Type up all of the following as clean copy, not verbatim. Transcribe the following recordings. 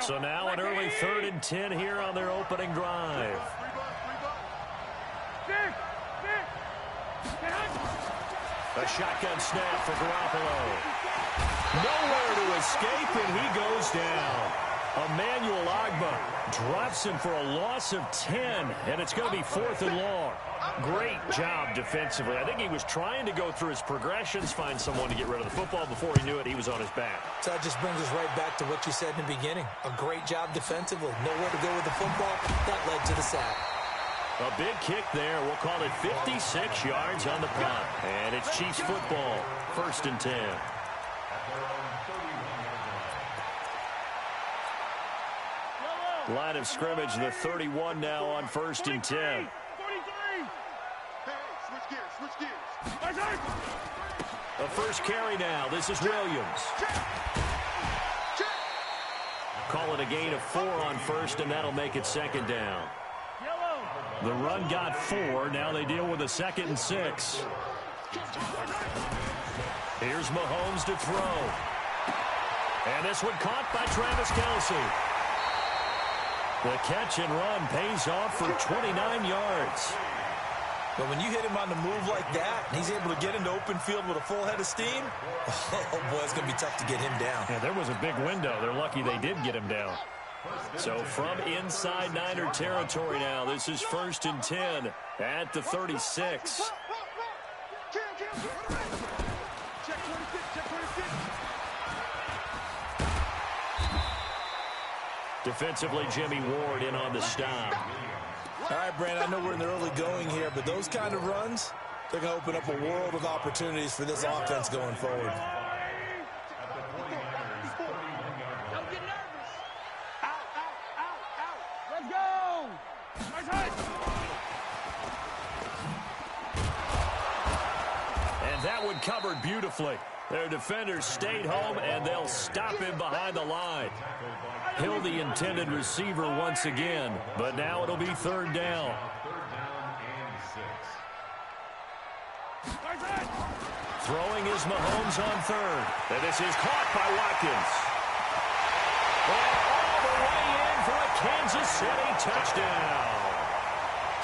So now an early 3rd and 10 here on their opening drive. A shotgun snap for Garoppolo. Nowhere to escape, and he goes down. Emmanuel Ogbah drops him for a loss of 10, and it's going to be 4th and long. Great job defensively. I think he was trying to go through his progressions, find someone to get rid of the football. Before he knew it, he was on his back. So that just brings us right back to what you said in the beginning. A great job defensively. Nowhere to go with the football. That led to the sack. A big kick there. We'll call it 56 yards on the punt. And it's Chiefs football. 1st and 10. Line of scrimmage, the 31 now on 1st and 10. A first carry now. This is Williams. Call it a gain of 4 on 1st, and that'll make it 2nd down. The run got 4. Now they deal with a 2nd and 6. Here's Mahomes to throw. And this one caught by Travis Kelce. The catch and run pays off for 29 yards. But when you hit him on the move like that, and he's able to get into open field with a full head of steam, oh, boy, it's going to be tough to get him down. Yeah, there was a big window. They're lucky they did get him down. So from inside Niner territory now, this is 1st and 10 at the 36. Defensively, Jimmy Ward in on the stop. All right, Brandon, I know we're in the early going here, but those kind of runs, they're going to open up a world of opportunities for this offense going forward. Don't get nervous. Out. Let's go. And that one covered beautifully. Their defenders stayed home, and they'll stop him behind the line. Hill, the intended receiver once again, but now it'll be 3rd down. Throwing is Mahomes on 3rd. And this is caught by Watkins. And all the way in for a Kansas City touchdown.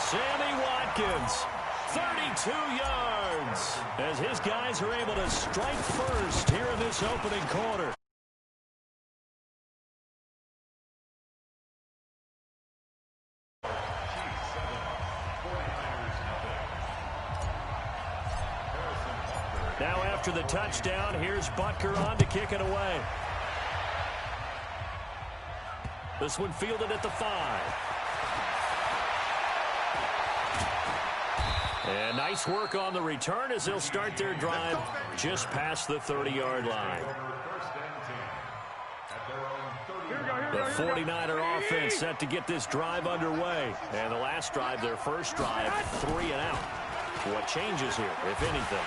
Sammy Watkins, 32 yards, as his guys are able to strike first here in this opening quarter. Now after the touchdown, here's Butker on to kick it away. This one fielded at the 5. And nice work on the return as they'll start their drive just past the 30-yard line. The 49er offense set to get this drive underway. And the last drive, their first drive, 3 and out. What changes here, if anything?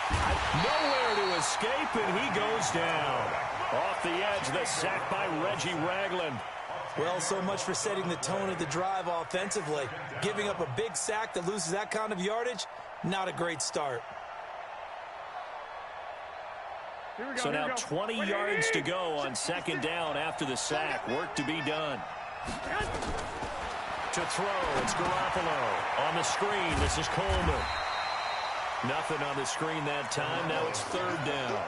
Nowhere to escape, and he goes down. Off the edge, the sack by Reggie Ragland. Well, so much for setting the tone of the drive offensively. Giving up a big sack that loses that kind of yardage, not a great start. So now 20 yards to go on 2nd down after the sack. Work to be done. To throw, it's Garoppolo. On the screen, this is Coleman. Nothing on the screen that time. Now it's 3rd down.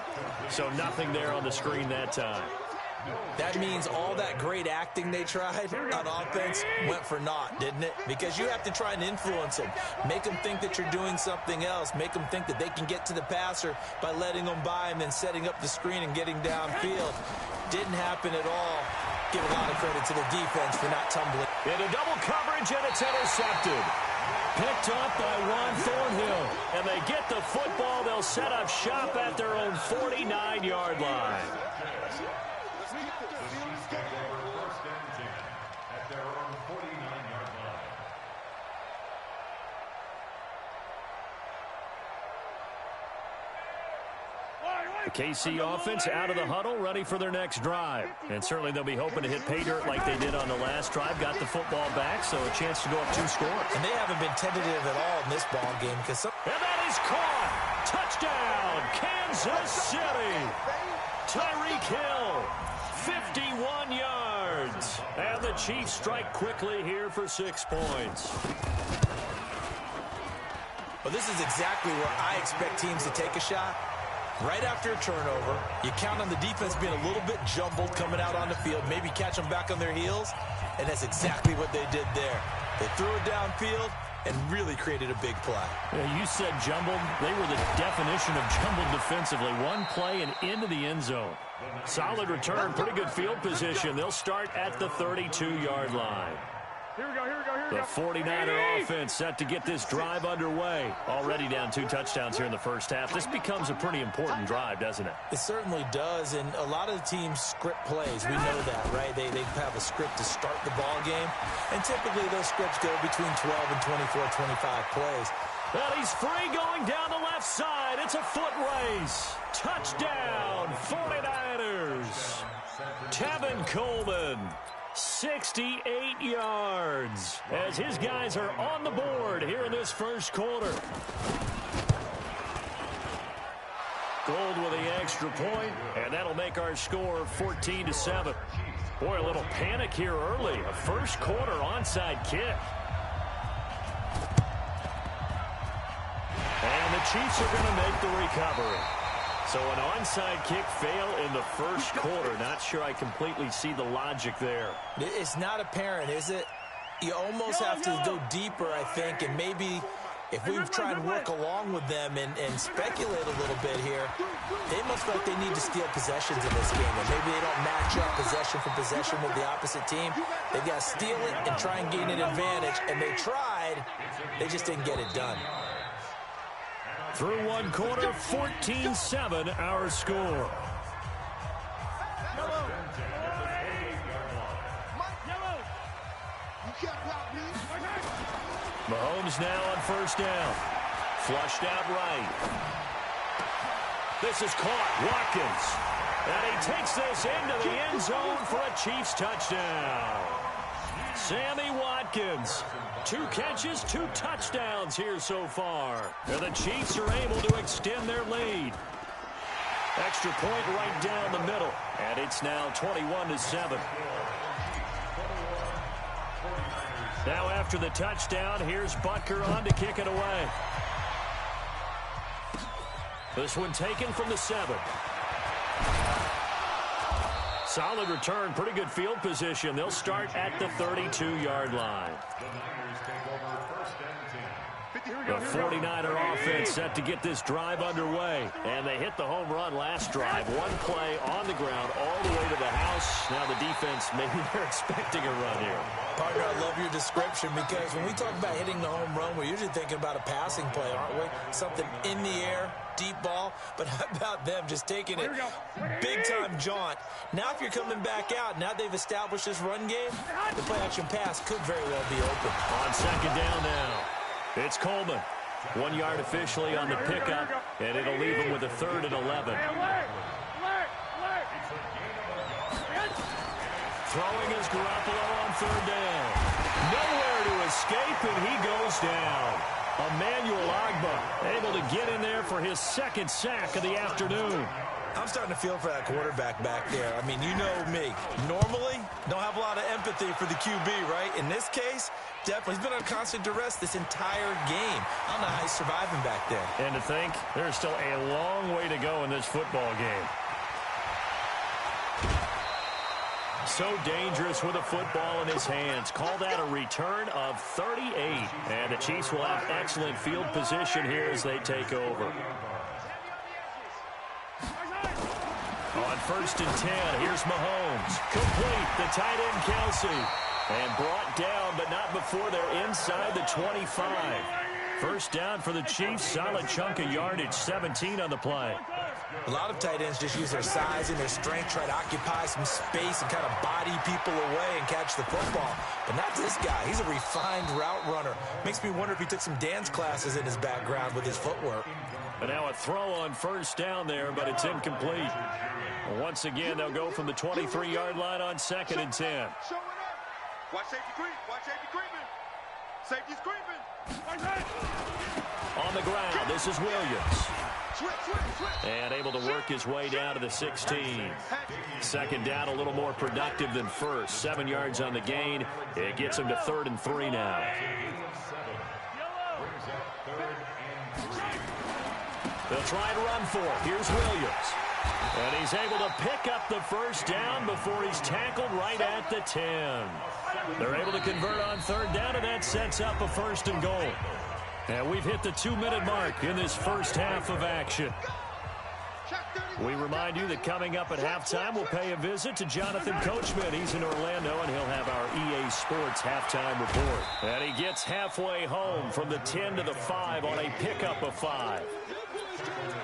So nothing there on the screen that time. That means all that great acting they tried on offense went for naught, didn't it? Because you have to try and influence them. Make them think that you're doing something else. Make them think that they can get to the passer by letting them by and then setting up the screen and getting downfield. Didn't happen at all. Give a lot of credit to the defense for not tumbling. Into double coverage, and it's intercepted. Picked up by Juan Thornhill. And they get the football. They'll set up shop at their own 49-yard line. The KC offense out of the huddle, ready for their next drive. And certainly they'll be hoping to hit pay dirt like they did on the last drive. Got the football back, so a chance to go up 2 scores. And they haven't been tentative at all in this ball game. And that is caught. Touchdown, Kansas City. Tyreek Hill, 51 yards. the Chiefs strike quickly here for 6 points. Well, this is exactly where I expect teams to take a shot. Right after a turnover, you count on the defense being a little bit jumbled coming out on the field, maybe catch them back on their heels, and that's exactly what they did there. They threw it downfield and really created a big play. Yeah, you said jumbled. They were the definition of jumbled defensively. One play and into the end zone. Solid return, pretty good field position. They'll start at the 32-yard line. Here we go, here we go, here we The go. 49er offense set to get this drive underway. Already down 2 touchdowns here in the first half. This becomes a pretty important drive, doesn't it? It certainly does, and a lot of the teams script plays. We know that, right? They have a script to start the ball game, and typically those scripts go between 12 and 24, 25 plays. Well, he's free going down the left side. It's a foot race. Touchdown, 49ers. Tevin Coleman. 68 yards as his guys are on the board here in this first quarter. Gold with the extra point, and that'll make our score 14-7. Boy, a little panic here early. A first quarter onside kick. And the Chiefs are going to make the recovery. So an onside kick fail in the first quarter. Not sure I completely see the logic there. It's not apparent, is it? You almost have to go deeper, I think, and maybe if we try and work along with them and speculate a little bit here, they must feel like they need to steal possessions in this game, and maybe they don't match up possession for possession with the opposite team. They've got to steal it and try and gain an advantage, and they tried. They just didn't get it done. Through one quarter, 14-7, our score. Mahomes now on first down. Flushed out right. This is caught. Watkins. And he takes this into the end zone for a Chiefs touchdown. Sammy Watkins. 2 catches, 2 touchdowns here so far. And the Chiefs are able to extend their lead. Extra point right down the middle. And it's now 21-7. Now after the touchdown, here's Butker on to kick it away. This one taken from the 7. Solid return, pretty good field position. They'll start at the 32-yard line. The 49er offense set to get this drive underway. And they hit the home run last drive. One play on the ground all the way to the house. Now the defense, maybe they're expecting a run here. Partner, I love your description because when we talk about hitting the home run, we're usually thinking about a passing play, aren't we? Something in the air, deep ball. But how about them just taking it big-time jaunt? Now if you're coming back out, now they've established this run game, the play-action pass could very well be open. On second down now, it's Coleman. 1 yard officially on the pickup, and it'll leave him with a 3rd and 11. Throwing is Garoppolo on 3rd down. Nowhere to escape, and he goes down. Emmanuel Ogbah able to get in there for his 2nd sack of the afternoon. I'm starting to feel for that quarterback back there. I mean, you know me. Normally, don't have a lot of empathy for the QB, right? In this case, definitely. He's been on constant duress this entire game. I don't know how he's surviving back there. And to think, there's still a long way to go in this football game. So dangerous with a football in his hands. Call that a return of 38. And the Chiefs will have excellent field position here as they take over. On 1st and 10, here's Mahomes. Complete, the tight end Kelsey. And brought down, but not before they're inside the 25. First down for the Chiefs. Solid chunk of yardage, 17 on the play. A lot of tight ends just use their size and their strength, try to occupy some space and kind of body people away and catch the football. But not this guy. He's a refined route runner. Makes me wonder if he took some dance classes in his background with his footwork. And now a throw on first down there, but it's incomplete. Once again, they'll go from the 23-yard line on 2nd and 10. Watch safety creep. Watch safety creeping. Safety's creeping. On the ground, this is Williams. And able to work his way down to the 16. Second down, a little more productive than first. 7 yards on the gain. It gets him to 3rd and 3 now. They'll try and run for it. Here's Williams. And he's able to pick up the first down before he's tackled right at the 10. They're able to convert on 3rd down, and that sets up a 1st and goal. And we've hit the 2-minute mark in this first half of action. We remind you that coming up at halftime, we'll pay a visit to Jonathan Coachman. He's in Orlando, and he'll have our EA Sports halftime report. And he gets halfway home from the 10 to the 5 on a pickup of 5.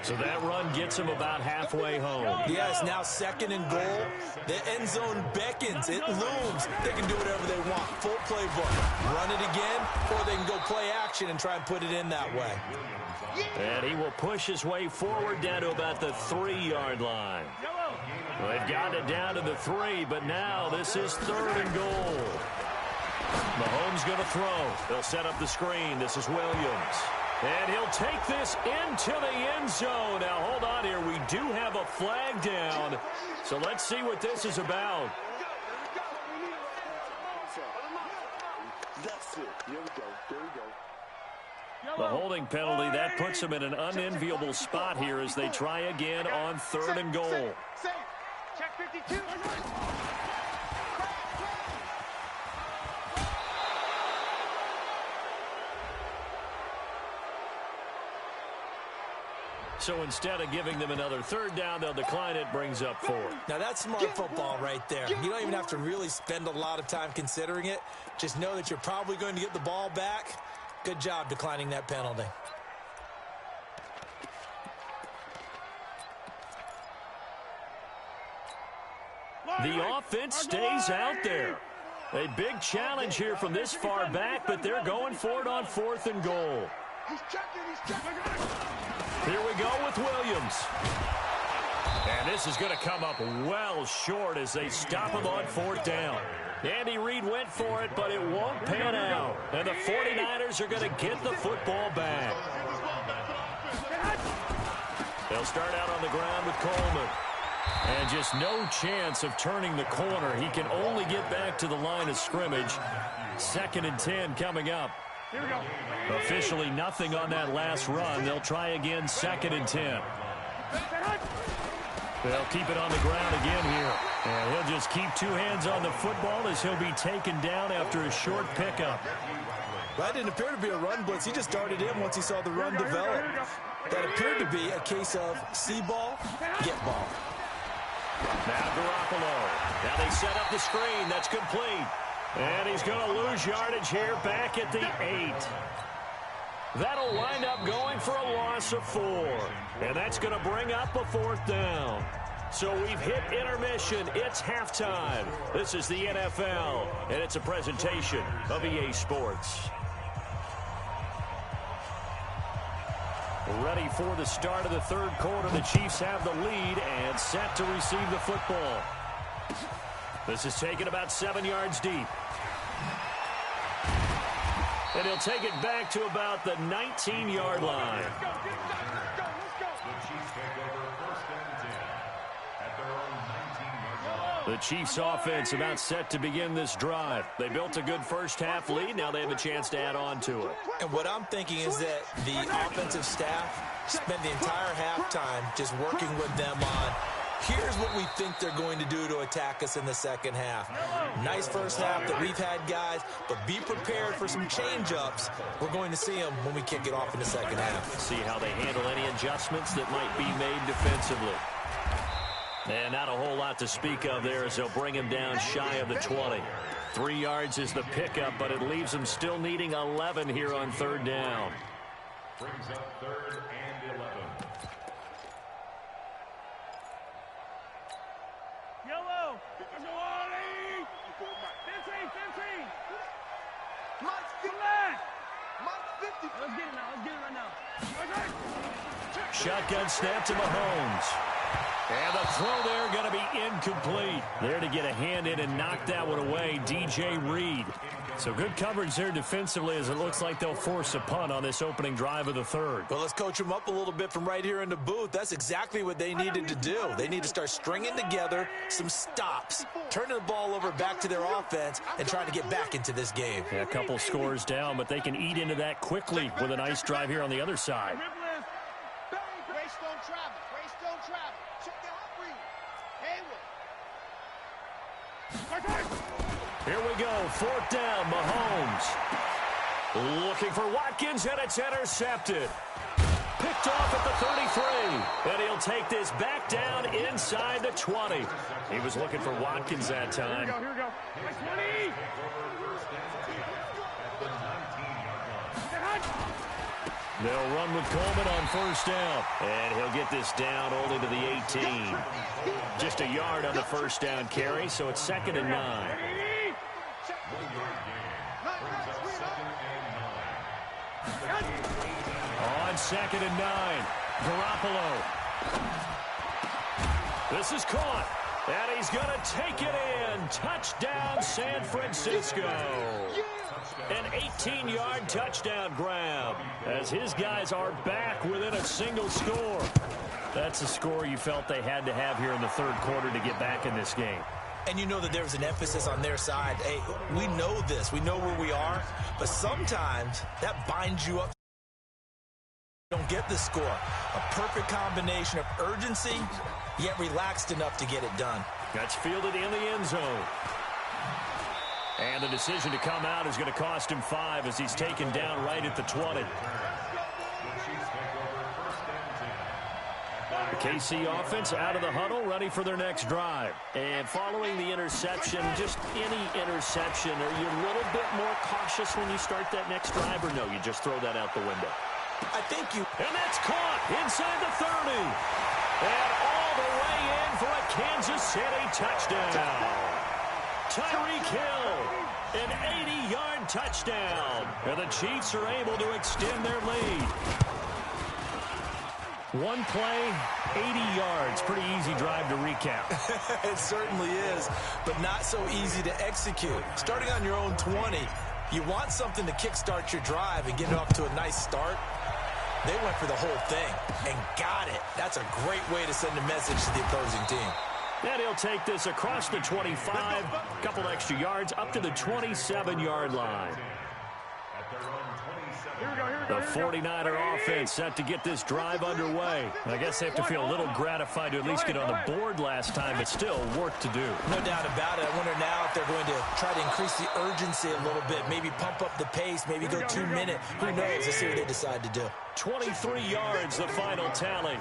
So that run gets him about halfway home. Yeah, it's now 2nd and goal. The end zone beckons. It looms. They can do whatever they want. Full playbook. Run it again, or they can go play action and try and put it in that way. And he will push his way forward down to about the 3-yard line. Well, they've got it down to the 3, but now this is 3rd and goal. Mahomes going to throw. They'll set up the screen. This is Williams. And he'll take this into the end zone. Now, hold on here. We do have a flag down. So let's see what this is about. That's it. Here we go. There we go. The holding penalty, that puts them in an unenviable spot here as they try again on 3rd and goal. Safe. Check 52. So instead of giving them another 3rd down, they'll decline it, brings up 4. Now, that's smart football right there. You don't even have to really spend a lot of time considering it. Just know that you're probably going to get the ball back. Good job declining that penalty. The offense stays out there. A big challenge here from this far back, but they're going for it on 4th and goal. He's checking. Here we go with Williams. And this is going to come up well short as they stop him on 4th down. Andy Reid went for it, but it won't pan out. And the 49ers are going to get the football back. They'll start out on the ground with Coleman. And just no chance of turning the corner. He can only get back to the line of scrimmage. 2nd and 10 coming up. Here we go. Officially nothing on that last run. They'll try again, 2nd and 10. They'll keep it on the ground again here. And he'll just keep 2 hands on the football as he'll be taken down after a short pickup. That didn't appear to be a run blitz. He just started in once he saw the run develop. That appeared to be a case of see ball, get ball. Now Garoppolo. Now they set up the screen. That's complete. And he's going to lose yardage here back at the 8. That'll wind up going for a loss of 4. And that's going to bring up a 4th down. So we've hit intermission. It's halftime. This is the NFL, and it's a presentation of EA Sports. Ready for the start of the 3rd quarter. The Chiefs have the lead and set to receive the football. This is taken about 7 yards deep. And he'll take it back to about the 19-yard line. The Chiefs offense about set to begin this drive. They built a good first-half lead. Now they have a chance to add on to it. And what I'm thinking is that the offensive staff spent the entire halftime just working with them on, here's what we think they're going to do to attack us in the second half. Nice first half that we've had, guys, but be prepared for some change-ups. We're going to see them when we kick it off in the second half. See how they handle any adjustments that might be made defensively. And not a whole lot to speak of there as they'll bring him down shy of the 20. 3 yards is the pickup, but it leaves them still needing 11 here on 3rd down. Brings up 3rd and 11. Yellow. 15. Let's get it now. Let's get it right now. Shotgun snap to Mahomes. And the throw there going to be incomplete. There to get a hand in and knock that one away, DJ Reed. So good coverage there defensively as it looks like they'll force a punt on this opening drive of the third. Well, let's coach them up a little bit from right here in the booth. That's exactly what they needed to do. They need to start stringing together some stops, turning the ball over back to their offense, and trying to get back into this game. Yeah, a couple scores down, but they can eat into that quickly with a nice drive here on the other side. Here we go, fourth down, Mahomes. Looking for Watkins, and it's intercepted. Picked off at the 33, and he'll take this back down inside the 20. He was looking for Watkins that time. Here we go. 20. They'll run with Coleman on first down, and he'll get this down only to the 18. Just a yard on the first down carry, so it's 2nd and 9. On 2nd and 9, Garoppolo. This is caught, and he's going to take it in. Touchdown, San Francisco. An 18-yard touchdown grab as his guys are back within a single score. That's a score you felt they had to have here in the third quarter to get back in this game. And you know that there was an emphasis on their side. Hey, we know this. We know where we are. But sometimes that binds you up. You don't get the score. A perfect combination of urgency, yet relaxed enough to get it done. That's fielded in the end zone. And the decision to come out is going to cost him 5 as he's taken down right at the 20. The KC offense out of the huddle, ready for their next drive. And following the interception, just any interception, are you a little bit more cautious when you start that next drive, or no, you just throw that out the window? I think you... And that's caught inside the 30. And all the way in for a Kansas City touchdown. Tyreek Hill, an 80-yard touchdown. And the Chiefs are able to extend their lead. One play, 80 yards. Pretty easy drive to recap. It certainly is, but not so easy to execute. Starting on your own 20, you want something to kickstart your drive and get it off to a nice start. They went for the whole thing and got it. That's a great way to send a message to the opposing team. And he'll take this across the 25, a couple extra yards, up to the 27-yard line. The 49er offense set to get this drive underway. I guess they have to feel a little gratified to at least get on the board last time, but still work to do. No doubt about it. I wonder now if they're going to try to increase the urgency a little bit, maybe pump up the pace, maybe go 2 minute. Who knows? Let's see what they decide to do. 23 yards, the final tally.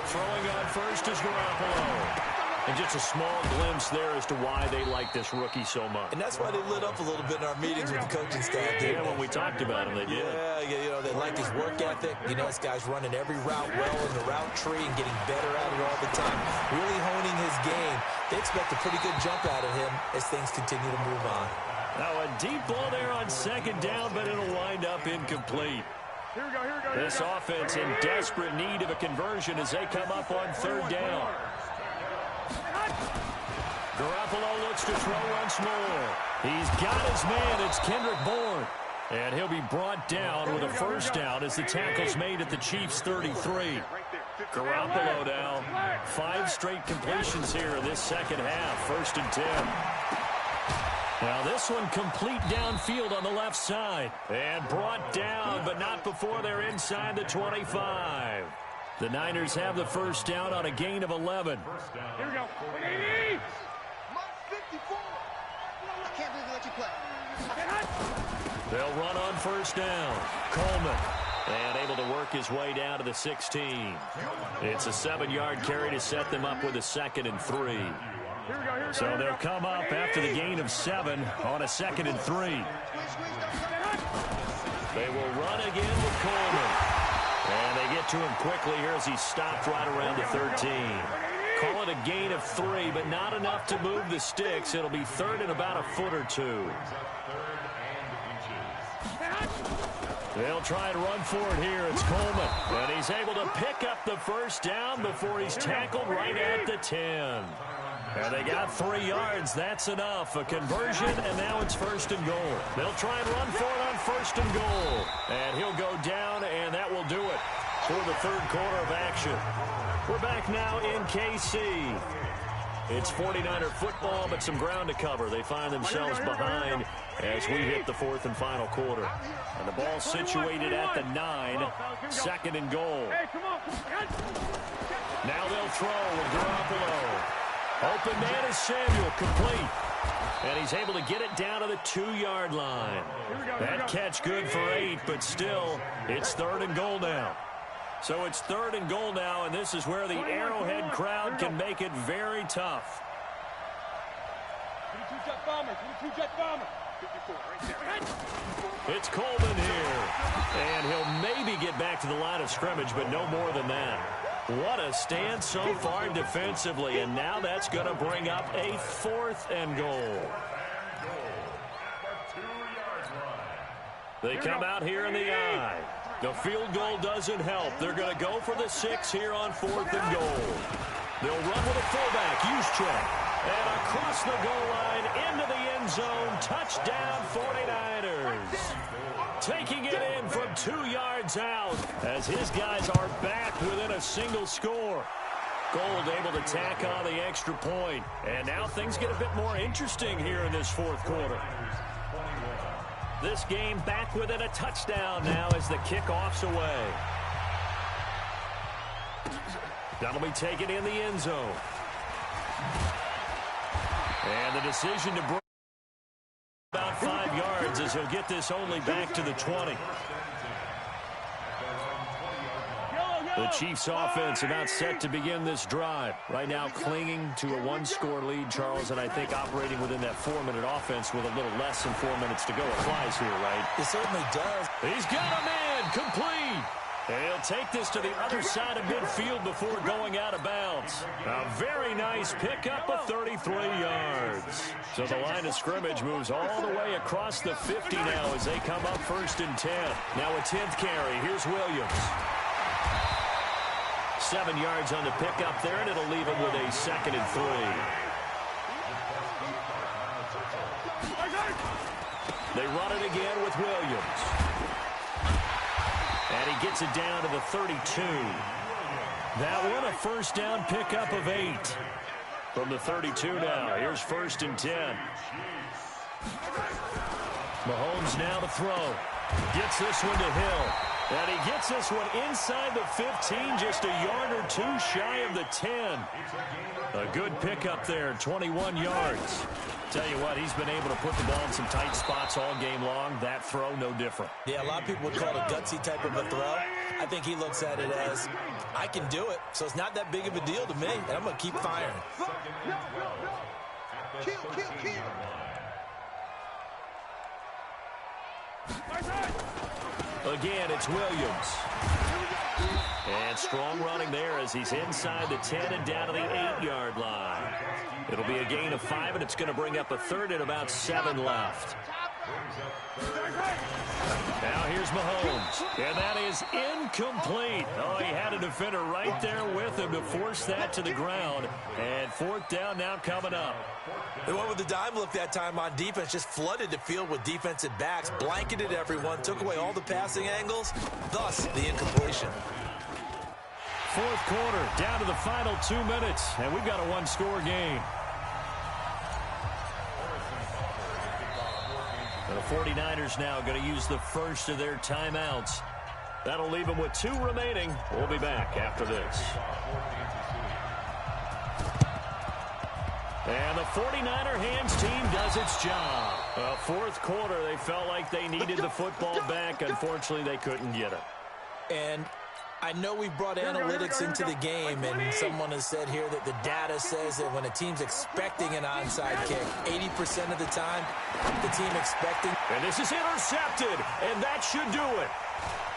Throwing on first is Garoppolo. And just a small glimpse there as to why they like this rookie so much. And that's why they lit up a little bit in our meetings with the coaching staff. Yeah, when we talked about him, they did. Yeah, you know, they like his work ethic. You know, this guy's running every route well in the route tree and getting better at it all the time. Really honing his game. They expect a pretty good jump out of him as things continue to move on. Now a deep ball there on second down, but it'll wind up incomplete. This offense in desperate need of a conversion as they come up on third down. Garoppolo looks to throw once more. He's got his man. It's Kendrick Bourne. And he'll be brought down with a first down as the tackle's made at the Chiefs' 33. Garoppolo now. 5 straight completions here in this second half. 1st and 10. Now this one complete downfield on the left side. And brought down, but not before they're inside the 25. The Niners have the first down on a gain of 11. Here we go. 80. I can't believe they let you play. They'll run on first down. Coleman. And able to work his way down to the 16. It's a 7-yard carry to set them up with a 2nd and 3. So they'll come up after the gain of 7 on a 2nd and 3. They will run again with Coleman. And they get to him quickly here as he's stopped right around the 13. Call it a gain of 3, but not enough to move the sticks. It'll be 3rd and about a foot or 2. They'll try and run for it here. It's Coleman. And he's able to pick up the first down before he's tackled right at the 10. And they got 3 yards. That's enough. A conversion, and now it's 1st and goal. They'll try and run for it on 1st and goal. And he'll go down, and that will do it for the 3rd quarter of action. We're back now in KC. It's 49er football, but some ground to cover. They find themselves behind as we hit the 4th and final quarter. And the ball situated at the 9, 2nd and goal. Now they'll throw with Garoppolo. Open man is Samuel, complete. And he's able to get it down to the 2-yard line. That catch good for 8, but still, it's 3rd and goal now. So it's 3rd and goal now, and this is where the Arrowhead crowd can make it very tough. 22-jet bomber, 22-jet bomber. 54, right there. It's Coleman here. And he'll maybe get back to the line of scrimmage, but no more than that. What a stand so far defensively, and now that's going to bring up a 4th and goal. They come out here in the I. The field goal doesn't help. They're going to go for the 6 here on 4th and goal. They'll run with a fullback, Juszczyk. And across the goal line, into the end zone, touchdown 49ers. Taking it in from 2 yards out as his guys are back within a single score. Gold able to tack on the extra point. And now things get a bit more interesting here in this 4th quarter. This game back within a touchdown now as the kickoff's away. That'll be taken in the end zone. And the decision to bring about 5 yards as he'll get this only back to the 20. The Chiefs offense about set to begin this drive. Right now clinging to a 1-score lead, Charles, and I think operating within that 4-minute offense with a little less than 4 minutes to go applies here, right? It certainly does. He's got a man complete. And he'll take this to the other side of midfield before going out of bounds. A very nice pickup of 33 yards. So the line of scrimmage moves all the way across the 50 now as they come up 1st and 10. Now a 10th carry. Here's Williams. 7 yards on the pickup there, and it'll leave him with a 2nd and 3. They run it again with Williams. And he gets it down to the 32. That one a 1st down pickup of 8. From the 32 now. Here's 1st and 10. Mahomes now to throw. Gets this one to Hill. And he gets this one inside the 15, just a yard or 2 shy of the 10. A good pickup there, 21 yards. Tell you what, he's been able to put the ball in some tight spots all game long. That throw, no different. Yeah, a lot of people would call it a gutsy type of a throw. I think he looks at it as, I can do it, so it's not that big of a deal to me, and I'm going to keep firing. Kill, kill, kill. Again, it's Williams. And strong running there as he's inside the 10 and down to the 8-yard line. It'll be a gain of 5, and it's going to bring up a 3rd and about 7 left. Now here's Mahomes, and that is incomplete. Oh, he had a defender right there with him to force that to the ground. And 4th down now coming up. They went with the dime look that time on defense, just flooded the field with defensive backs, blanketed everyone, took away all the passing angles, thus the incompletion. 4th quarter, down to the final 2 minutes, and we've got a 1-score game. The 49ers now going to use the first of their timeouts. That'll leave them with 2 remaining. We'll be back after this. And the 49er hands team does its job. 4th quarter, they felt like they needed the football back. Unfortunately, they couldn't get it. And I know we brought analytics into the game, and someone has said here that the data says that when a team's expecting an onside kick, 80% of the time, the team expecting. And this is intercepted, and that should do it.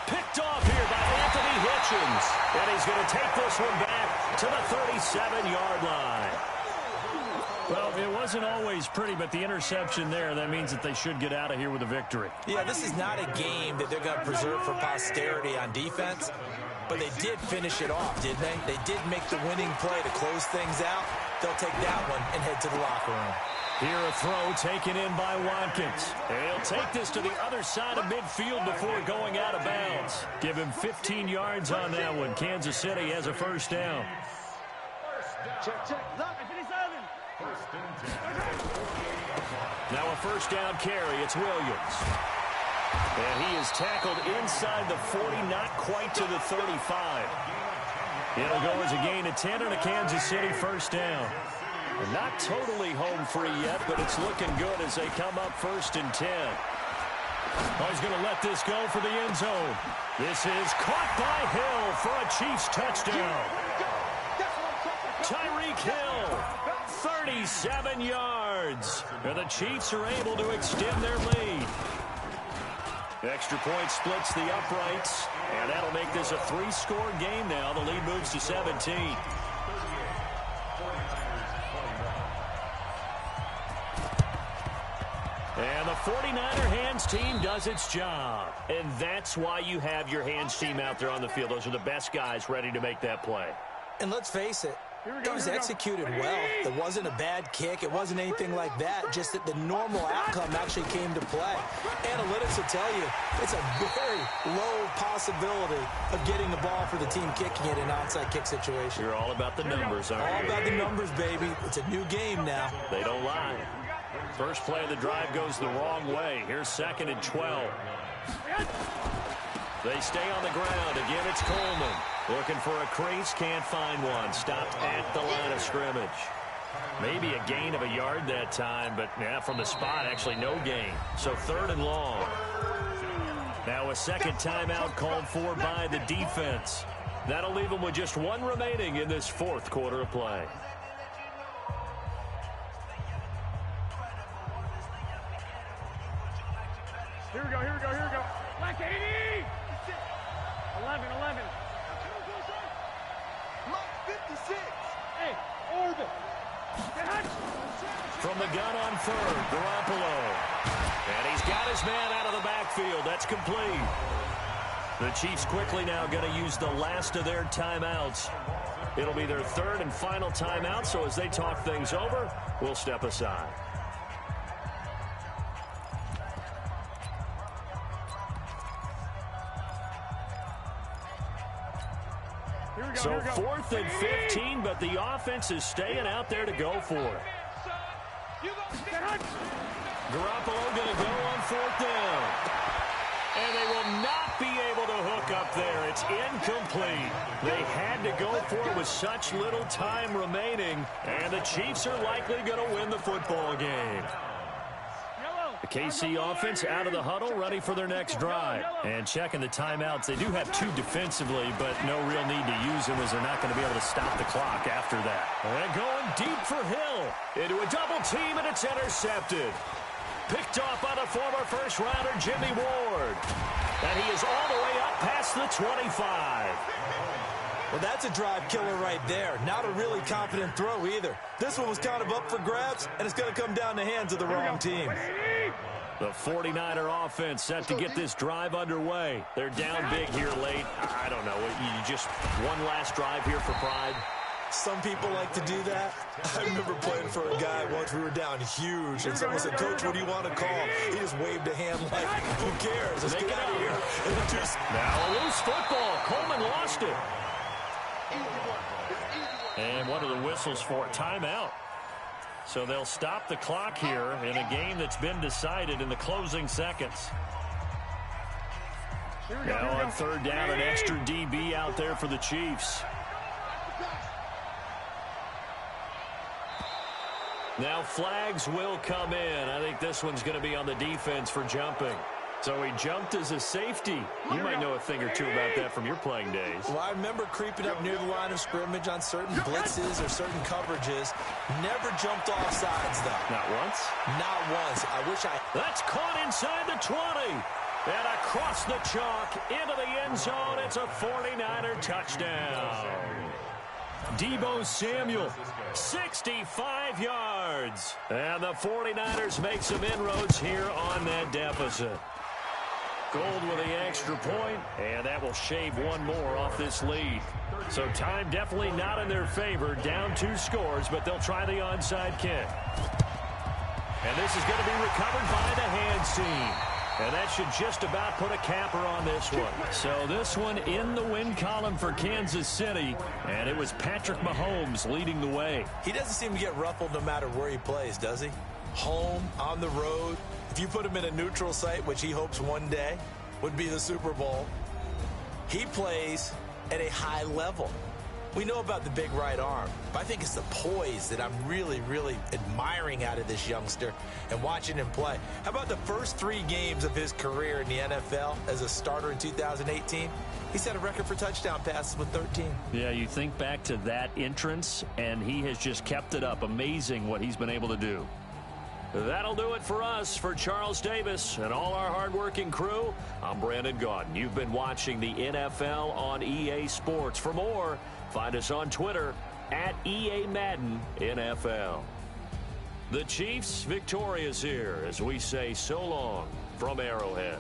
Picked off here by Anthony Hitchens. And he's going to take this one back to the 37-yard line. Well, it wasn't always pretty, but the interception there, that means that they should get out of here with a victory. Yeah, this is not a game that they're going to preserve for posterity on defense, but they did finish it off, didn't they? They did make the winning play to close things out. they'll take that one and head to the locker room. Here a throw taken in by Watkins. And he'll take this to the other side of midfield before going out of bounds. Give him 15 yards on that one. Kansas City has a first down. Now a first down carry. It's Williams. And he is tackled inside the 40, not quite to the 35. It'll go as a gain of 10 and a Kansas City first down. Not totally home free yet, but it's looking good as they come up 1st and 10. Oh, he's going to let this go for the end zone. This is caught by Hill for a Chiefs touchdown. Tyreek Hill, 37 yards. And the Chiefs are able to extend their lead. Extra point splits the uprights, and that'll make this a 3-score game now. The lead moves to 17. And the 49er hands team does its job. And that's why you have your hands team out there on the field. Those are the best guys ready to make that play. And let's face it, it was executed well. It wasn't a bad kick. It wasn't anything like that. Just that the normal outcome actually came to play. Analytics will tell you it's a very low possibility of getting the ball for the team kicking it in an onside kick situation. You're all about the numbers, aren't you? All about the numbers, baby. It's a new game now. They don't lie. First play of the drive goes the wrong way. Here's 2nd and 12. They stay on the ground. Again, it's Coleman. Looking for a crease, can't find one. Stopped at the line of scrimmage. Maybe a gain of a yard that time, but from the spot, actually no gain. So 3rd and long. Now a second timeout called for by the defense. That'll leave them with just 1 remaining in this 4th quarter of play. Here we go. Black 80! 11. Mark 56. Hey, orbit. From the gun on 3rd, Garoppolo. And he's got his man out of the backfield. That's complete. The Chiefs quickly now going to use the last of their timeouts. It'll be their 3rd and final timeout, so as they talk things over, we'll step aside. So 4th and 15, but the offense is staying out there to go for it. Garoppolo going to go on 4th down. And they will not be able to hook up there. It's incomplete. They had to go for it with such little time remaining, and the Chiefs are likely going to win the football game. The KC offense out of the huddle, ready for their next drive. And checking the timeouts. They do have 2 defensively, but no real need to use them as they're not going to be able to stop the clock after that. And going deep for Hill. Into a double team, and it's intercepted. Picked off by the former first-rounder Jimmy Ward. And he is all the way up past the 25. Well, that's a drive killer right there. Not a really confident throw either. This one was kind of up for grabs, and it's going to come down the hands of the wrong team. The 49er offense set to get this drive underway. They're down big here late. I don't know. You just one last drive here for pride. Some people like to do that. I remember playing for a guy once. We were down huge, and someone said, "Coach, what do you want to call?" He just waved a hand like, "Who cares? Let's get out of here." Now a loose football. Coleman lost it. And what are the whistles for? Timeout. So they'll stop the clock here in a game that's been decided in the closing seconds. Now on 3rd down, an extra DB out there for the Chiefs. Now flags will come in. I think this one's going to be on the defense for jumping. So he jumped as a safety. You might know a thing or 2 about that from your playing days. Well, I remember creeping up near the line of scrimmage on certain blitzes or certain coverages. Never jumped off sides, though. Not once? Not once. I wish I... That's caught inside the 20. And across the chalk into the end zone. It's a 49er touchdown. Deebo Samuel, 65 yards. And the 49ers make some inroads here on that deficit. Gold with the extra point, and that will shave one more off this lead. So time definitely not in their favor. Down 2 scores, but they'll try the onside kick. And this is going to be recovered by the hands team. And that should just about put a capper on this one. So this one in the win column for Kansas City, and it was Patrick Mahomes leading the way. He doesn't seem to get ruffled no matter where he plays, does he? Home, on the road. If you put him in a neutral site, which he hopes one day would be the Super Bowl, he plays at a high level. We know about the big right arm, but I think it's the poise that I'm really, really admiring out of this youngster and watching him play. How about the first 3 games of his career in the NFL as a starter in 2018? He set a record for touchdown passes with 13. Yeah, you think back to that entrance, and he has just kept it up. Amazing what he's been able to do. That'll do it for us. For Charles Davis and all our hardworking crew, I'm Brandon Gaudin. You've been watching the NFL on EA Sports. For more, find us on Twitter at EA Madden NFL. The Chiefs victorious here as we say so long from Arrowhead.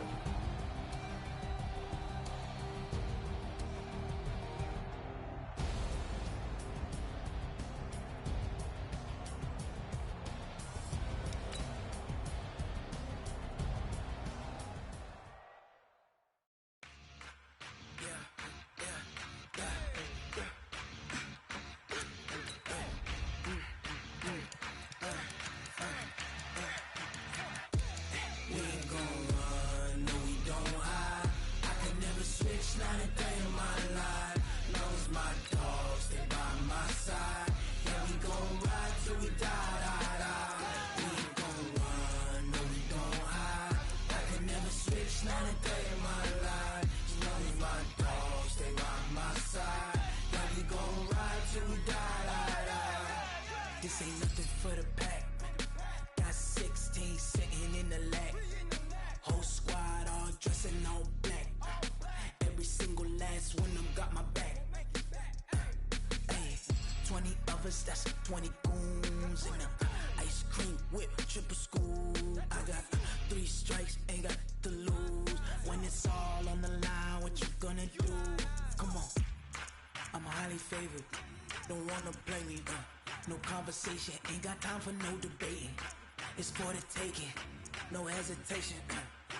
This ain't nothing for the pack. Got 16 sitting in the lap. Whole squad all dressing all black. Every single last one of them got my back. Hey, 20 of us, that's 20 goons in them. Ice cream whip, triple school. I got 3 strikes, ain't got to lose. When it's all on the line, what you gonna do? Come on, I'm highly favored. Don't wanna play me, no conversation, ain't got time for no debating. It's for the taking, no hesitation.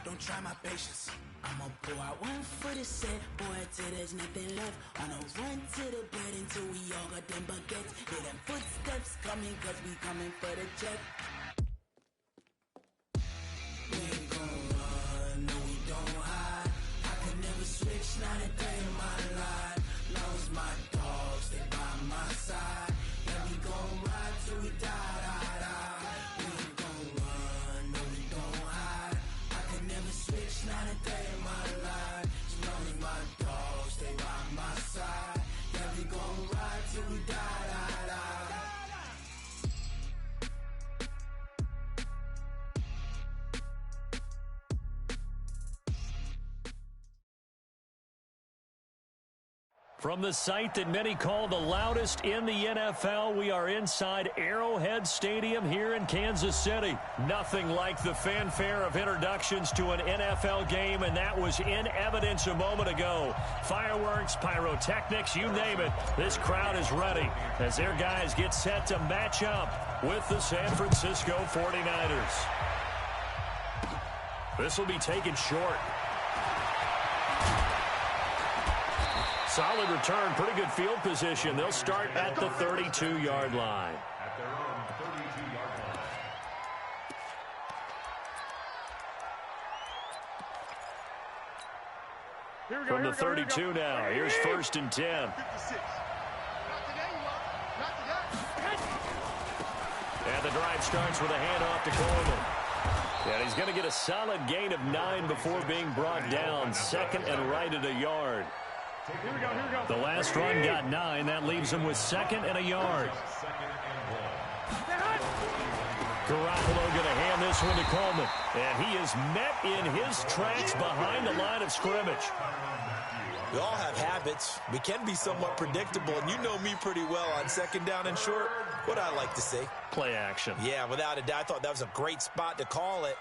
Don't try my patience. I'ma pull out one for the set, boy, till there's nothing left. On a run to the bed until we all got them baguettes. Hear them footsteps coming, cause we coming for the check. We ain't gon' run, no we don't hide. I could never switch, not a day in my life. Long as my dogs, they by my side. Yeah, we gon' ride till we die, die, die. We ain't gon' run, no we don't hide. I could never switch, not a day in my life. As long as my dogs, they by my side. Yeah, we gon' ride till we die, die, die. From the site that many call the loudest in the NFL, we are inside Arrowhead Stadium here in Kansas City. Nothing like the fanfare of introductions to an NFL game, and that was in evidence a moment ago. Fireworks, pyrotechnics, you name it. This crowd is ready as their guys get set to match up with the San Francisco 49ers. This will be taken short. Solid return, pretty good field position. They'll start at the 32-yard line. At their own 32-yard line. From the 32 now, here's 1st and 10. And the drive starts with a handoff to Coleman. And he's going to get a solid gain of 9 before being brought down. 2nd and right at a yard. Here we go. The last run got 9. That leaves him with 2nd and a yard. Garoppolo going to hand this one to Coleman. And he is met in his tracks behind the line of scrimmage. We all have habits. We can be somewhat predictable, and you know me pretty well on 2nd down and short. What I like to say. Play action. Yeah, without a doubt. I thought that was a great spot to call it.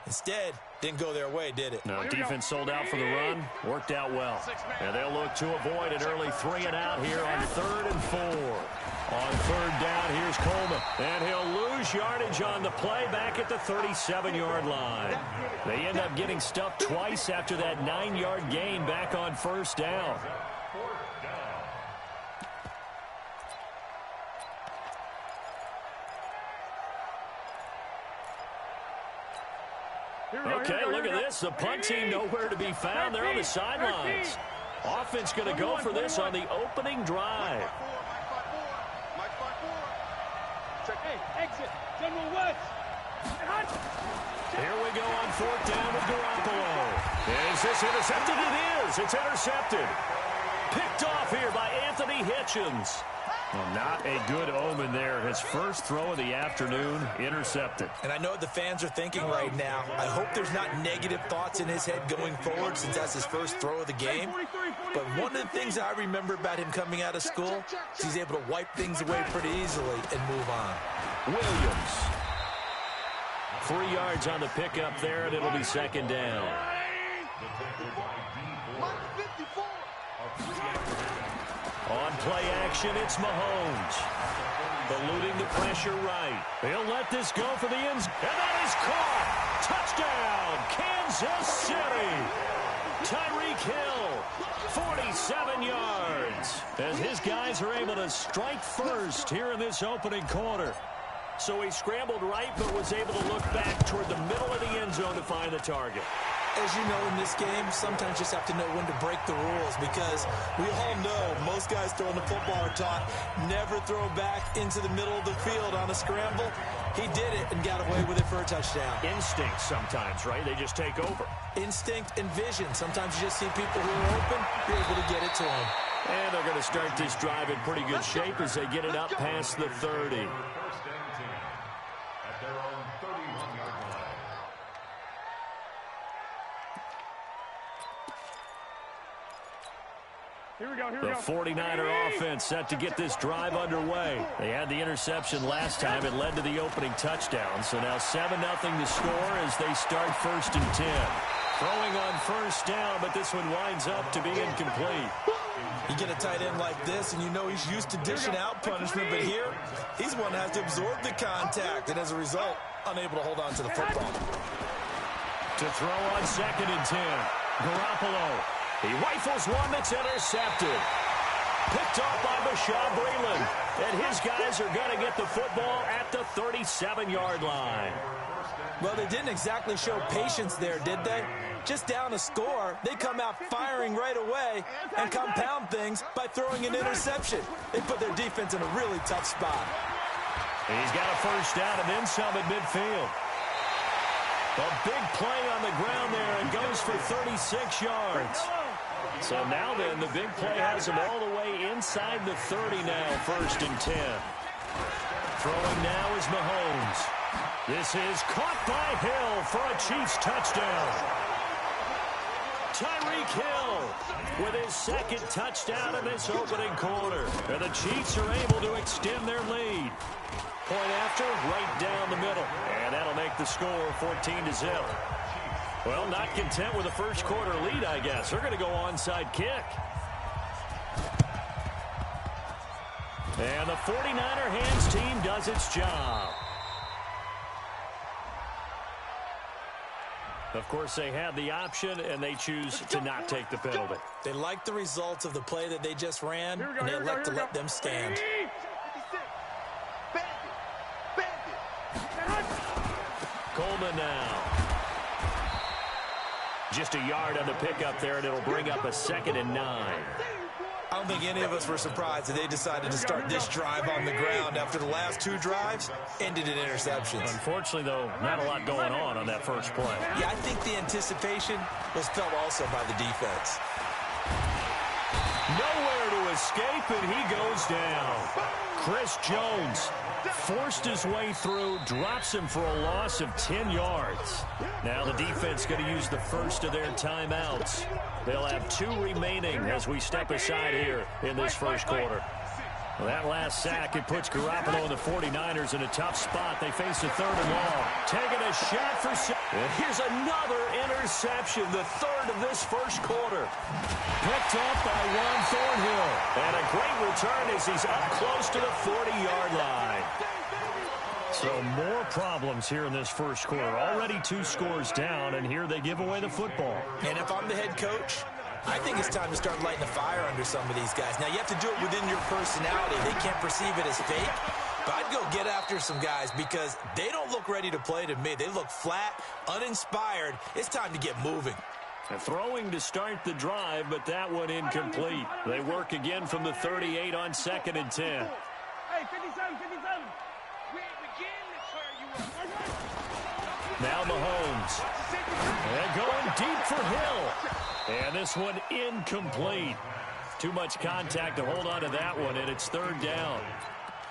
Instead, didn't go their way, did it? No, defense sold out for the run. Worked out well. And they'll look to avoid an early 3-and-out here on 3rd and 4. On 3rd down, here's Coleman. And he'll lose yardage on the play back at the 37-yard line. They end up getting stuffed twice after that 9-yard gain back on 1st down. Okay, look at this. The punt team nowhere to be found. They're on the sidelines. Offense going to go for this on the opening drive. Hey, exit. General West. Here we go on 4th down with Garoppolo. Is this intercepted? It is. It's intercepted. Picked off here by Anthony Hitchens. Well, not a good omen there. His first throw of the afternoon, intercepted. And I know what the fans are thinking right now. I hope there's not negative thoughts in his head going forward since that's his first throw of the game. But one of the things I remember about him coming out of school is he's able to wipe things away pretty easily and move on. Williams. 3 yards on the pickup there, and it'll be 2nd down. On play action, it's Mahomes. Eluding the pressure right. He'll let this go for the ends. And that is caught. Touchdown, Kansas City. Tyreek Hill, 47 yards. As his guys are able to strike first here in this opening quarter. So he scrambled right, but was able to look back toward the middle of the end zone to find the target. As you know, in this game, sometimes you just have to know when to break the rules because we all know most guys throwing the football are taught never throw back into the middle of the field on a scramble. He did it and got away with it for a touchdown. Instinct sometimes, right? They just take over. Instinct and vision. Sometimes you just see people who are open, you're able to get it to them. And they're going to start this drive in pretty good shape as they get it up past the 30. The 49er offense set to get this drive underway. They had the interception last time. It led to the opening touchdown. So now 7-0 to score as they start 1st and 10. Throwing on 1st down, but this one winds up to be incomplete. You get a tight end like this, and you know he's used to dishing out punishment, but here, he's one that has to absorb the contact, and as a result, unable to hold on to the football. To throw on 2nd and 10. Garoppolo. He rifles one that's intercepted. Picked off by Bashaud Breeland. And his guys are going to get the football at the 37-yard line. Well, they didn't exactly show patience there, did they? Just down a score, they come out firing right away and compound things by throwing an interception. They put their defense in a really tough spot. He's got a 1st down and then some at midfield. A big play on the ground there and goes for 36 yards. So now then, the big play has him all the way inside the 30 now, 1st and 10. Throwing now is Mahomes. This is caught by Hill for a Chiefs touchdown. Tyreek Hill with his 2nd touchdown in this opening quarter. And the Chiefs are able to extend their lead. Point after, right down the middle. And that'll make the score 14-0. Well, not content with a first quarter lead, I guess. They're going to go onside kick. And the 49er hands team does its job. Of course, they had the option, and they choose to not take the penalty. They like the results of the play that they just ran, and they elect to let them stand. Coleman now. Just a yard on the pickup there, and it'll bring up a 2nd and 9. I don't think any of us were surprised that they decided to start this drive on the ground after the last 2 drives ended in interceptions. Unfortunately, though, not a lot going on that first play. Yeah, I think the anticipation was felt also by the defense. Nowhere to escape, and he goes down. Chris Jones forced his way through, drops him for a loss of 10 yards. Now the defense going to use the first of their timeouts. They'll have 2 remaining as we step aside here in this first quarter. Well, that last sack, it puts Garoppolo and the 49ers in a tough spot. They face a 3rd and long. Taking a shot for... And here's another interception, the 3rd of this first quarter. Picked up by Juan Thornhill. And a great return as he's up close to the 40-yard line. So more problems here in this first quarter. Already 2 scores down, and here they give away the football. And if I'm the head coach, I think it's time to start lighting the fire under some of these guys. Now, you have to do it within your personality. They can't perceive it as fake. But I'd go get after some guys because they don't look ready to play to me. They look flat, uninspired. It's time to get moving. Throwing to start the drive, but that one incomplete. They work again from the 38 on 2nd and 10. Hey, 57, 57. We begin to turn you up. Now Mahomes. And going deep for Hill. And this one incomplete. Too much contact to hold on to that one, and it's 3rd down.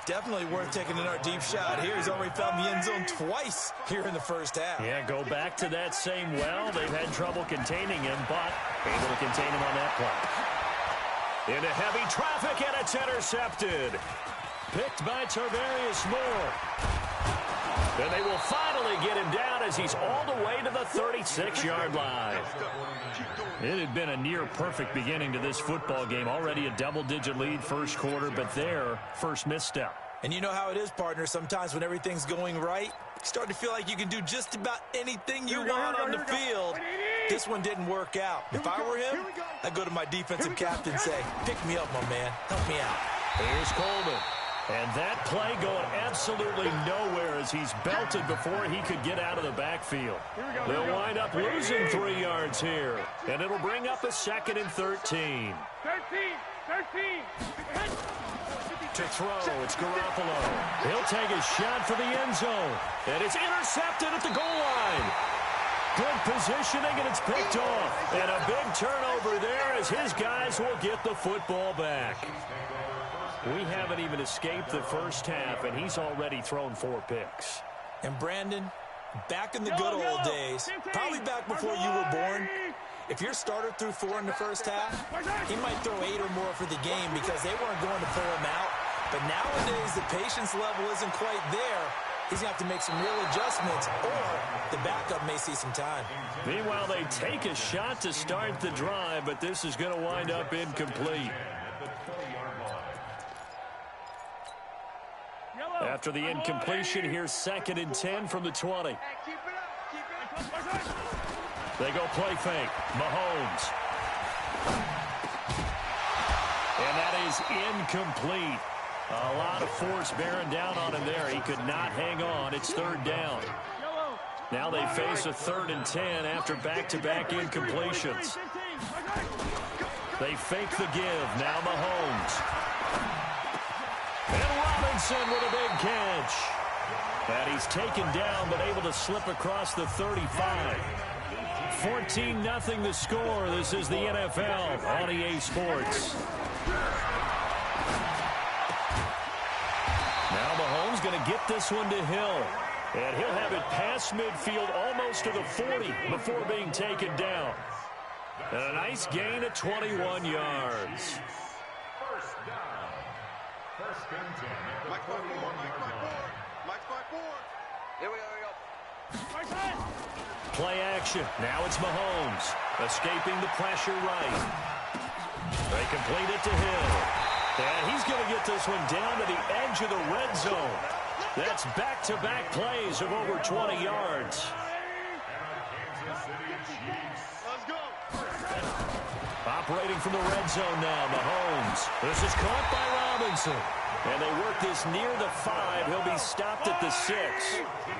Definitely worth taking another deep shot here. He's already found the end zone twice here in the first half. Yeah, go back to that same well. They've had trouble containing him, but able to contain him on that play. Into heavy traffic, and it's intercepted. Picked by Tarvarius Moore. And they will finally get him down as he's all the way to the 36-yard line. It had been a near-perfect beginning to this football game. Already a double-digit lead first quarter, but their first misstep. And you know how it is, partner. Sometimes when everything's going right, you start to feel like you can do just about anything you want on the field. This one didn't work out. If I were him, I'd go to my defensive captain and say, pick me up, my man. Help me out. Here's Coleman. And that play going absolutely nowhere as he's belted before he could get out of the backfield. They'll wind up losing 3 yards here. And it'll bring up a 2nd and 13. 13. To throw, it's Garoppolo. He'll take a shot for the end zone. And it's intercepted at the goal line. Good positioning, and it's picked off. And a big turnover there as his guys will get the football back. We haven't even escaped the first half, and he's already thrown 4 picks. And Brandon, back in the good old days, probably back before you were born, if your starter threw 4 in the first half, he might throw 8 or more for the game because they weren't going to pull him out. But nowadays, the patience level isn't quite there. He's going to have to make some real adjustments, or the backup may see some time. Meanwhile, they take a shot to start the drive, but this is going to wind up incomplete. After the incompletion, here's 2nd and 10 from the 20. They go play fake. Mahomes. And that is incomplete. A lot of force bearing down on him there. He could not hang on. It's 3rd down. Now they face a 3rd and 10 after back-to-back incompletions. They fake the give. Now Mahomes. And Robinson with a big catch. And he's taken down but able to slip across the 35. 14-0 the score. This is the NFL on EA Sports. Now Mahomes going to get this one to Hill. And he'll have it past midfield almost to the 40 before being taken down. And a nice gain of 21 yards. Mike 5-4. Here we go. Play action. Now it's Mahomes. Escaping the pressure right. They complete it to Hill. And he's going to get this one down to the edge of the red zone. That's back-to-back plays of over 20 yards. Let's go. Operating from the red zone now, Mahomes. This is caught by Robinson. And they work this near the 5. He'll be stopped at the 6.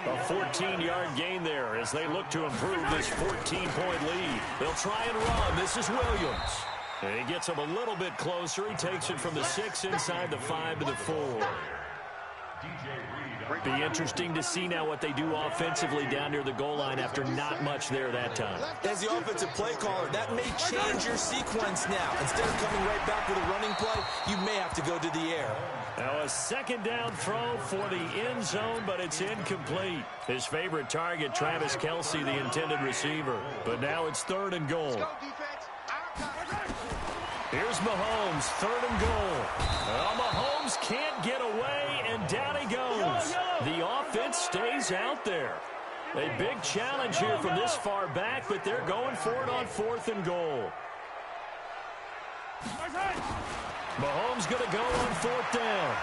A 14-yard gain there as they look to improve this 14-point lead. They'll try and run. This is Williams. And he gets him a little bit closer. He takes it from the 6 inside the 5 to the 4. Be interesting to see now what they do offensively down near the goal line after not much there that time. As the offensive play caller, that may change your sequence now. Instead of coming right back with a running play, you may have to go to the air. Now a 2nd down throw for the end zone, but it's incomplete. His favorite target, Travis Kelce, the intended receiver. But now it's 3rd and goal. Here's Mahomes, 3rd and goal. Well, Mahomes Mahomes can't get away, and down he goes. The offense stays out there. A big challenge here from this far back, but they're going for it on 4th and goal. Mahomes going to go on 4th down.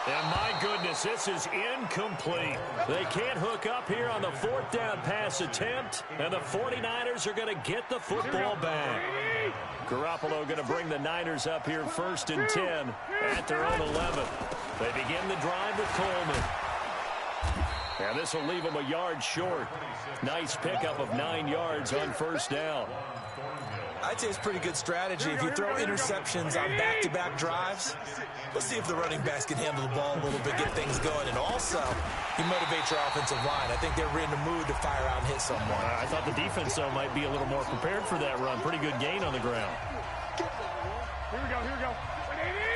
And my goodness, this is incomplete. They can't hook up here on the 4th down pass attempt, and the 49ers are going to get the football back. Garoppolo going to bring the Niners up here 1st and 10 at their own 11. They begin the drive with Coleman. And this will leave them a yard short. Nice pickup of 9 yards on 1st down. I'd say it's pretty good strategy. If you throw interceptions on back-to-back drives, let's see if the running backs can handle the ball a little bit, get things going. And also, you motivate your offensive line. I think they're in the mood to fire out and hit someone. I thought the defense, though, might be a little more prepared for that run. Pretty good gain on the ground. Here we go.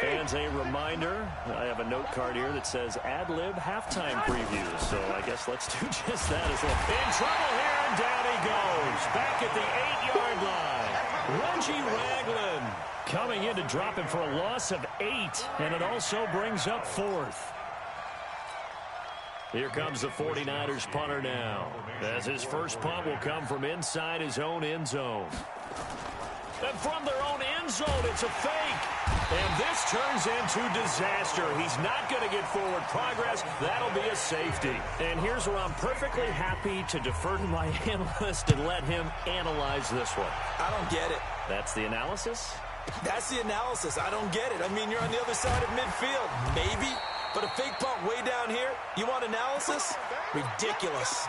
Fans, a reminder, I have a note card here that says ad-lib halftime previews. So I guess let's do just that as well. In trouble here, and down he goes. Back at the 8-yard line. Reggie Ragland coming in to drop him for a loss of 8. And it also brings up 4th. Here comes the 49ers punter now, as his first punt will come from inside his own end zone. And from their own end zone, it's a fake. And this turns into disaster. He's not going to get forward progress. That'll be a safety. And here's where I'm perfectly happy to defer to my analyst and let him analyze this one. I don't get it. That's the analysis? That's the analysis. I don't get it. I mean, you're on the other side of midfield. Maybe. But a fake punt way down here, you want analysis? Ridiculous.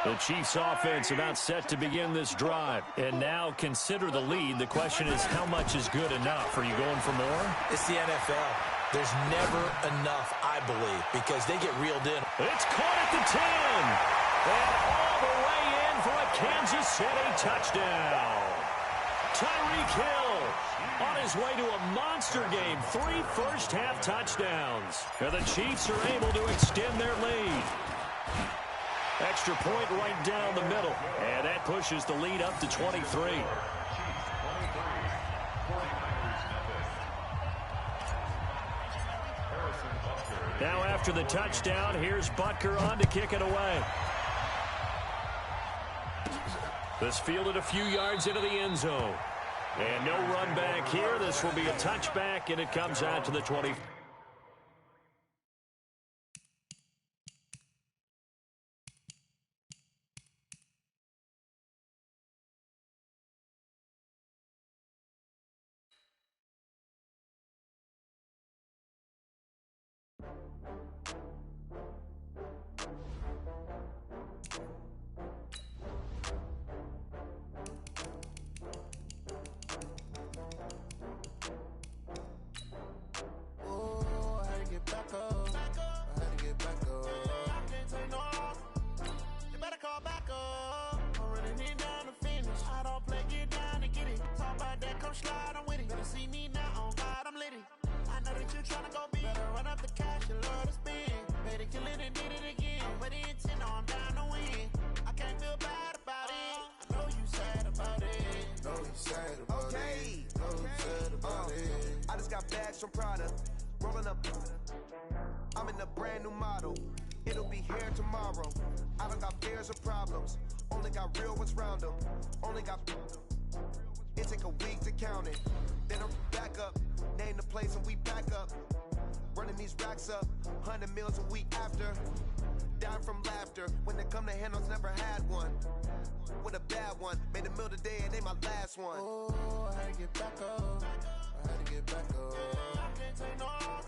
The Chiefs offense about set to begin this drive. And now consider the lead. The question is, how much is good enough? Are you going for more? It's the NFL. There's never enough, I believe, because they get reeled in. It's caught at the 10. And all the way in for a Kansas City touchdown. Tyreek Hill on his way to a monster game. 3 first-half touchdowns. And the Chiefs are able to extend their lead. Extra point right down the middle. And that pushes the lead up to 23. Now after the touchdown, here's Butker on to kick it away. This fielded a few yards into the end zone. And no run back here. This will be a touchback, and it comes out to the 20. I just got bags from Prada, rolling up. I'm in a brand new model. It'll be here tomorrow. I don't got fears or problems. Only got real ones round them. Only got. It take a week to count it. Then I'm back up. Name the place and we back up. Running these racks up. 100 meals a week after. Down from laughter. When they come to handles, never had one. With a bad one. Made a meal today and ain't my last one. Oh, I had to get back up. I had to get back up. I can't take no off.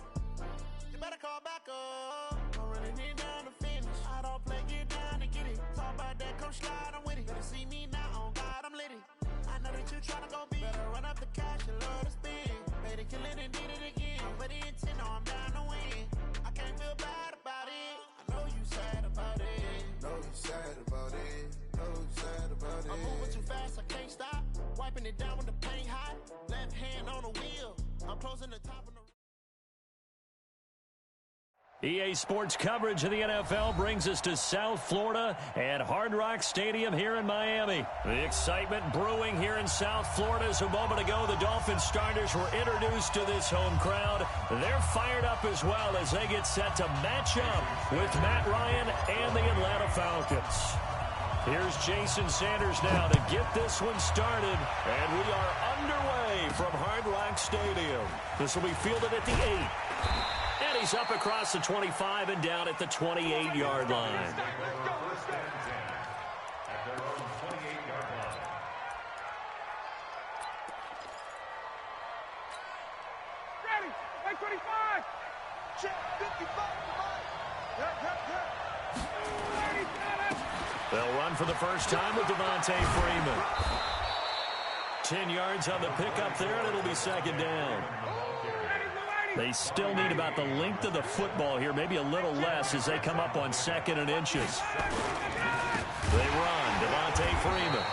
You better call back up. I'm running it down to finish. I don't play, get down and get it. Talk about that, come slide, I'm with it. Better see me now, on God, I'm litty. I know that you tryna go big. Better run up the cash, you love to spin. Made it, kill it, and did it again. But the intent, no, I'm down to win. I can't feel bad about it. I know you sad about it. Know you sad about it. Know you sad about it. I'm moving too fast, I can't stop. Wiping it down with the paint hot. Left hand on the wheel. I'm closing the top of the... EA Sports coverage of the NFL brings us to South Florida at Hard Rock Stadium here in Miami. The excitement brewing here in South Florida as a moment ago the Dolphins starters were introduced to this home crowd. They're fired up as well as they get set to match up with Matt Ryan and the Atlanta Falcons. Here's Jason Sanders now to get this one started, and we are underway from Hard Rock Stadium. This will be fielded at the 8. And he's up across the 25 and down at the 28-yard line. Ready, 25. Check 55. They'll run for the first time with Devontae Freeman. 10 yards on the pickup there, and it'll be second down. They still need about the length of the football here, maybe a little less as they come up on 2nd and inches. They run, Devontae Freeman.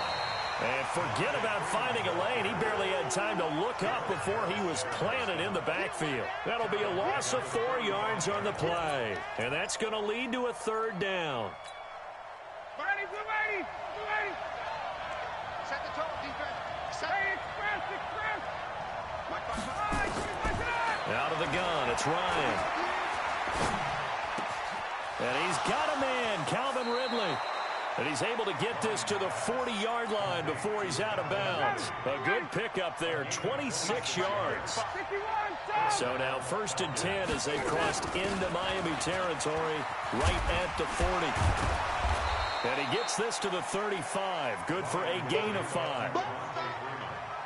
And forget about finding a lane. He barely had time to look up before he was planted in the backfield. That'll be a loss of 4 yards on the play. And that's going to lead to a 3rd down. Ready. Set the tone, defense. Set Hey, express. Out of the gun, it's Ryan. And he's got a man, Calvin Ridley. And he's able to get this to the 40-yard line before he's out of bounds. A good pickup there, 26 yards. So now 1st and 10 as they've crossed into Miami territory right at the 40. And he gets this to the 35. Good for a gain of 5.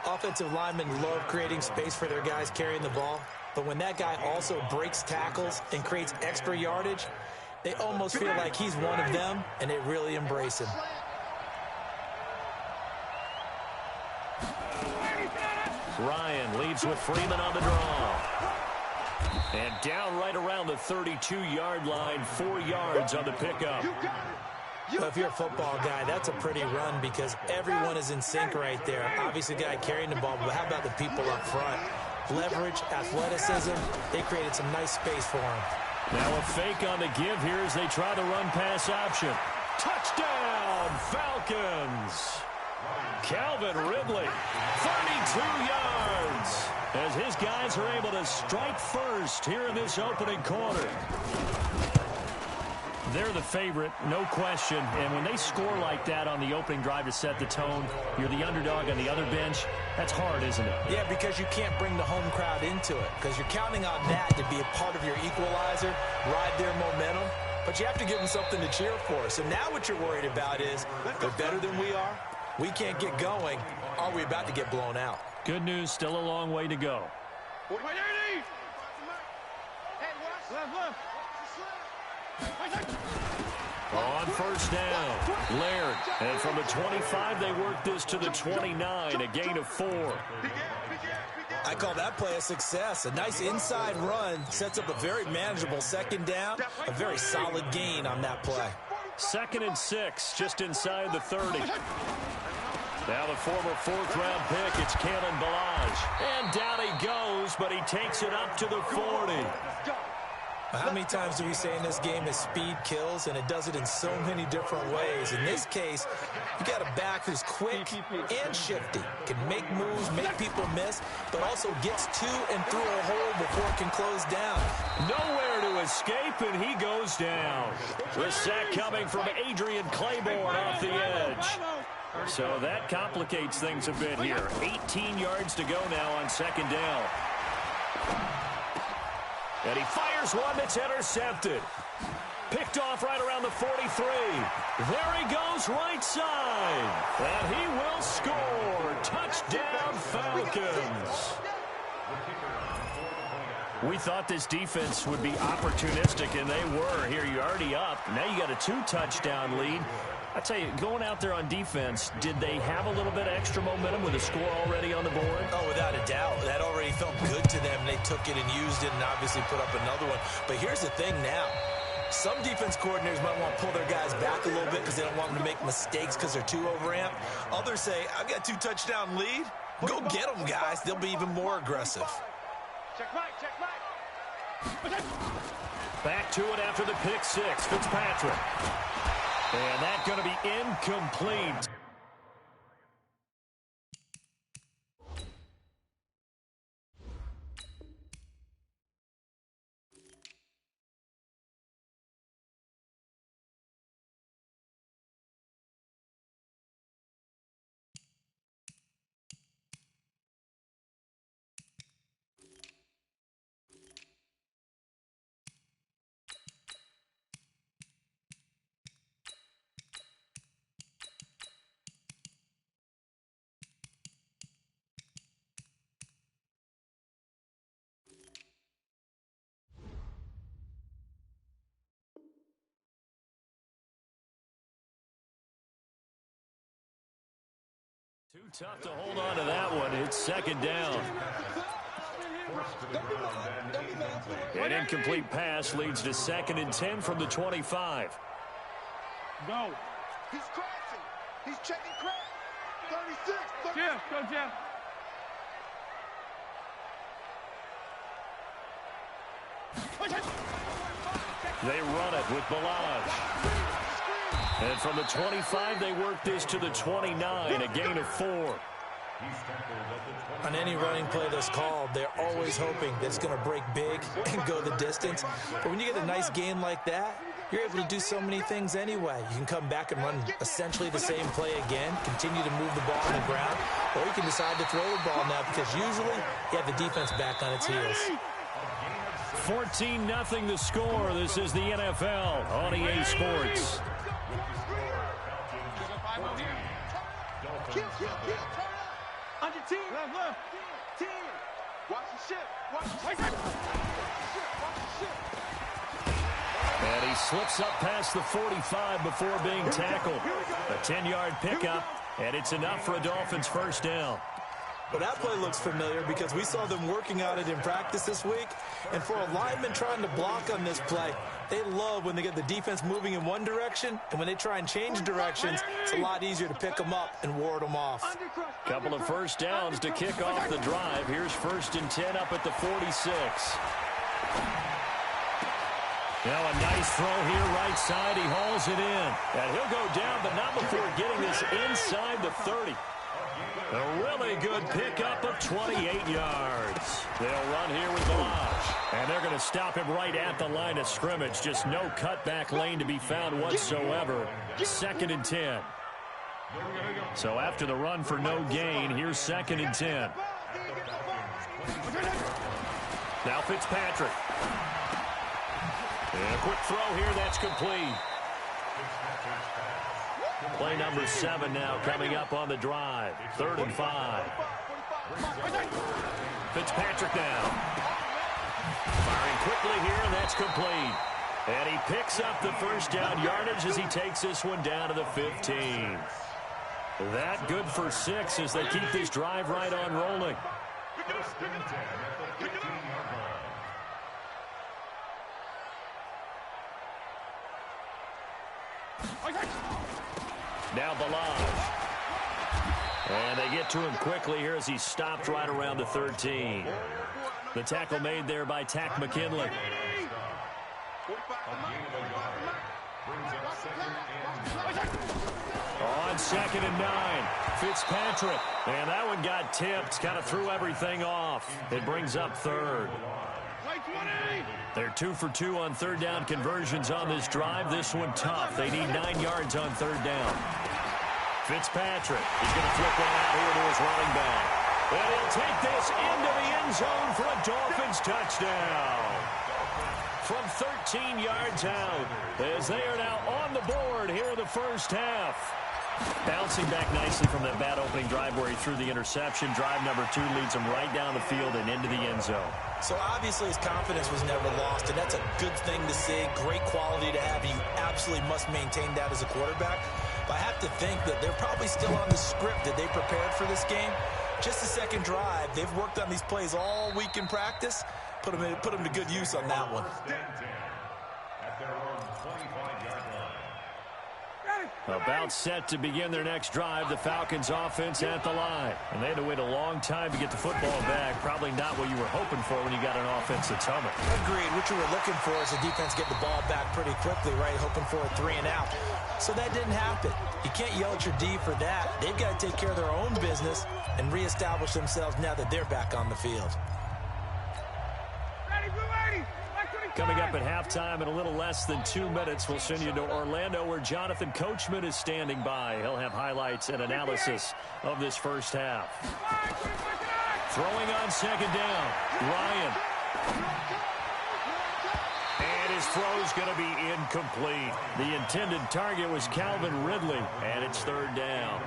Offensive linemen love creating space for their guys carrying the ball. But when that guy also breaks tackles and creates extra yardage, they almost feel like he's one of them, and they really embrace him. Ryan leads with Freeman on the draw. And down right around the 32-yard line, 4 yards on the pickup. Well, if you're a football guy, that's a pretty run because everyone is in sync right there. Obviously, the guy carrying the ball, but how about the people up front? Leverage, athleticism, they created some nice space for him. Now a fake on the give here as they try the run-pass option. Touchdown, Falcons! Calvin Ridley, 32 yards, as his guys are able to strike first here in this opening quarter. They're the favorite, no question. And when they score like that on the opening drive to set the tone, you're the underdog on the other bench. That's hard, isn't it? Yeah, because you can't bring the home crowd into it because you're counting on that to be a part of your equalizer, ride their momentum. But you have to give them something to cheer for. So now what you're worried about is they're better than we are. We can't get going. Are we about to get blown out? Good news, still a long way to go. On 1st down, Laird. And from the 25, they work this to the 29, a gain of 4. I call that play a success. A nice inside run sets up a very manageable 2nd down, a very solid gain on that play. 2nd and 6, just inside the 30. Now the former 4th-round pick, it's Kalen Ballage. And down he goes, but he takes it up to the 40. How many times do we say in this game that speed kills, and it does it in so many different ways? In this case, you got a back who's quick and shifty, can make moves, make people miss, but also gets to and through a hole before it can close down. Nowhere to escape, and he goes down. The sack coming from Adrian Claiborne off the edge. So that complicates things a bit here. 18 yards to go now on 2nd down. And he fires one that's intercepted. Picked off right around the 43. There he goes right side. And he will score. Touchdown, Falcons. We thought this defense would be opportunistic, and they were. Here, you're already up. Now you got a 2-touchdown lead. I tell you, going out there on defense, did they have a little bit of extra momentum with a score already on the board? Oh, without a doubt. That already felt good to them. They took it and used it and obviously put up another one. But here's the thing now. Some defense coordinators might want to pull their guys back a little bit because they don't want them to make mistakes because they're too overamped. Others say, I've got a 2-touchdown lead. Go get them, guys. They'll be even more aggressive. Check back. Back to it after the pick six. Fitzpatrick. And that's going to be incomplete. Too tough to hold on to that one. It's second down. An incomplete pass leads to 2nd and 10 from the 25. Go. He's crashing. He's checking crash. 36. Jeff, go, Jeff. They run it with Balaj. And from the 25, they work this to the 29, a gain of 4. On any running play that's called, they're always hoping that it's going to break big and go the distance. But when you get a nice gain like that, you're able to do so many things anyway. You can come back and run essentially the same play again, continue to move the ball on the ground, or you can decide to throw the ball now because usually you have the defense back on its heels. 14-0 the score. This is the NFL on EA Sports. Kill, turn up. On your team. Left. Team. Watch the ship. Watch the ship. And he slips up past the 45 before being tackled. A 10-yard pickup, and it's enough for a Dolphins first down. Well, that play looks familiar because we saw them working on it in practice this week. And for a lineman trying to block on this play, they love when they get the defense moving in one direction. And when they try and change directions, it's a lot easier to pick them up and ward them off. Couple of first downs to kick off the drive. Here's 1st and 10 up at the 46. Now a nice throw here, right side. He hauls it in. And he'll go down, but not before getting this inside the 30. A really good pickup of 28 yards. They'll run here with Balaj. And they're going to stop him right at the line of scrimmage. Just no cutback lane to be found whatsoever. 2nd and 10. So after the run for no gain, here's 2nd and 10. Now Fitzpatrick. And a quick throw here, that's complete. Play number 7 now coming up on the drive. 3rd and 5. Fitzpatrick now. Firing quickly here, and that's complete. And he picks up the first down yardage as he takes this one down to the 15. That good for 6 as they keep this drive right on rolling. Now Balaj. And they get to him quickly here as he stopped right around the 13. The tackle made there by Tack McKinley. On 2nd and 9, Fitzpatrick. And that one got tipped, kind of threw everything off. It brings up 3rd. They're 2 for 2 on 3rd down conversions on this drive. This one tough. They need 9 yards on 3rd down. Fitzpatrick is going to flip one out here to his running back. And he'll take this into the end zone for a Dolphins touchdown. From 13 yards out, as they are now on the board here in the first half. Bouncing back nicely from that bad opening drive where he threw the interception. Drive number 2 leads him right down the field and into the end zone. So obviously his confidence was never lost, and that's a good thing to see. Great quality to have. You absolutely must maintain that as a quarterback. But I have to think that they're probably still on the script that they prepared for this game. Just the second drive. They've worked on these plays all week in practice. Put them to good use on that one. About set to begin their next drive, the Falcons offense at the line. And they had to wait a long time to get the football back. Probably not what you were hoping for when you got an offense that's humming. Agreed. What you were looking for is the defense get the ball back pretty quickly, right? Hoping for a 3-and-out. So that didn't happen. You can't yell at your D for that. They've got to take care of their own business and reestablish themselves now that they're back on the field. Coming up at halftime in a little less than 2 minutes, we'll send you to Orlando where Jonathan Coachman is standing by. He'll have highlights and analysis of this first half. Throwing on second down, Ryan. And his throw's going to be incomplete. The intended target was Calvin Ridley, and it's third down.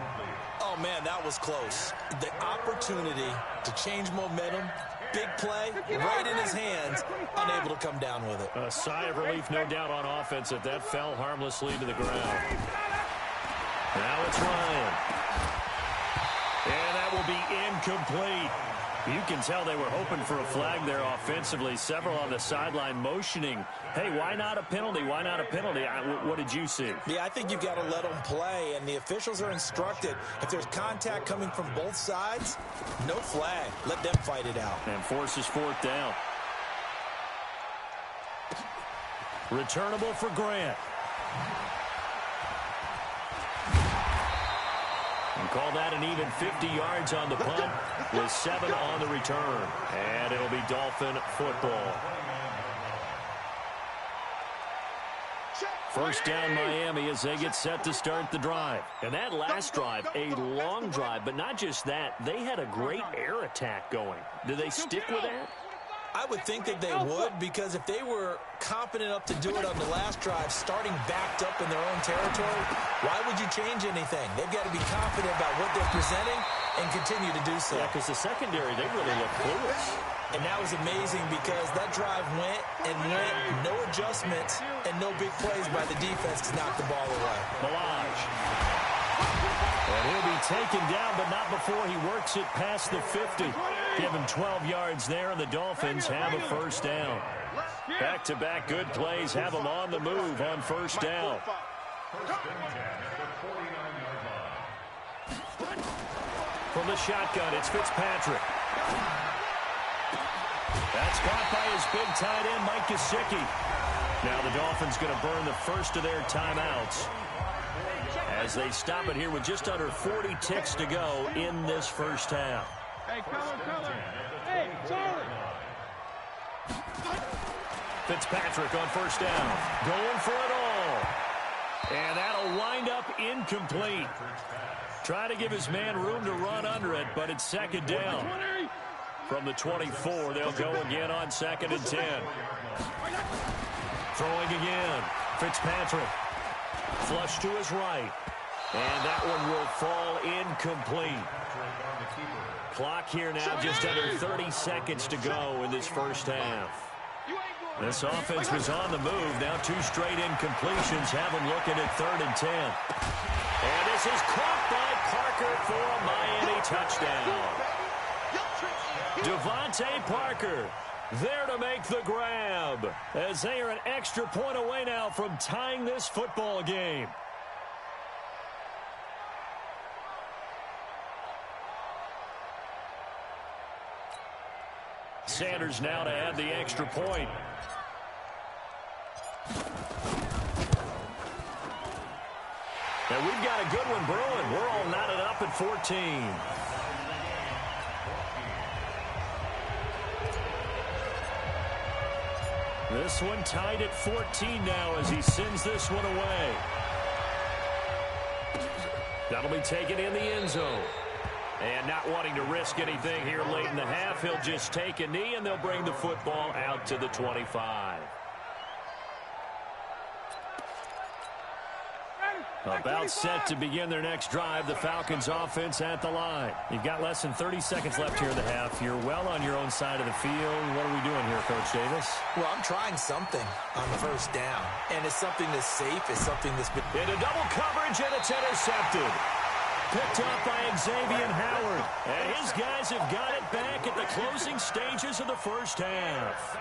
Oh, man, that was close. The opportunity to change momentum, big play, right in his hands, unable to come down with it. A sigh of relief, no doubt, on offense if that fell harmlessly to the ground. Now it's Ryan. And that will be incomplete. You can tell they were hoping for a flag there offensively. Several on the sideline motioning, hey, why not a penalty? Why not a penalty? What did you see? Yeah, I think you've got to let them play, and the officials are instructed. If there's contact coming from both sides, no flag. Let them fight it out. And forces fourth down. Returnable for Grant. And call that an even 50 yards on the punt with 7 on the return. And it'll be Dolphin football. First down Miami as they get set to start the drive. And that last drive, a long drive, but not just that. They had a great air attack going. Do they stick with that? I would think that they would, because if they were confident enough to do it on the last drive, starting backed up in their own territory, why would you change anything? They've got to be confident about what they're presenting and continue to do so. Yeah, because the secondary, they really look clueless. And that was amazing because that drive went and went, no adjustments and no big plays by the defense to knock the ball away. Milage. And he'll be taken down, but not before he works it past the 50. Give him 12 yards there, and the Dolphins have a first down. Back-to-back good plays have them on the move on first down. From the shotgun, it's Fitzpatrick. That's caught by his big tight end, Mike Gesicki. Now the Dolphins going to burn the first of their timeouts as they stop it here with just under 40 ticks to go in this first half. Hey, color. Hey, Charlie. Fitzpatrick on first down. Going for it all. And that'll wind up incomplete. Try to give his man room to run under it, but it's second down. From the 24, they'll go again on second and 10. Throwing again. Fitzpatrick. Flush to his right. And that one will fall incomplete. Clock here now, just under 30 seconds to go in this first half. This offense was on the move. Now 2 straight incompletions have them looking at 3rd and 10. And this is caught by Parker for a Miami touchdown. Devontae Parker there to make the grab as they are an extra point away now from tying this football game. Sanders now to add the extra point. And we've got a good one brewing. We're all knotted up at 14. This one tied at 14 now as he sends this one away. That'll be taken in the end zone. And not wanting to risk anything here late in the half, he'll just take a knee and they'll bring the football out to the 25. About set to begin their next drive, the Falcons offense at the line. You've got less than 30 seconds left here in the half. You're well on your own side of the field. What are we doing here, Coach Davis? Well, I'm trying something on first down. And it's something that's safe. It's something that's been... Into double coverage, and it's intercepted. Picked up by Xavier Howard. And his guys have got it back at the closing stages of the first half.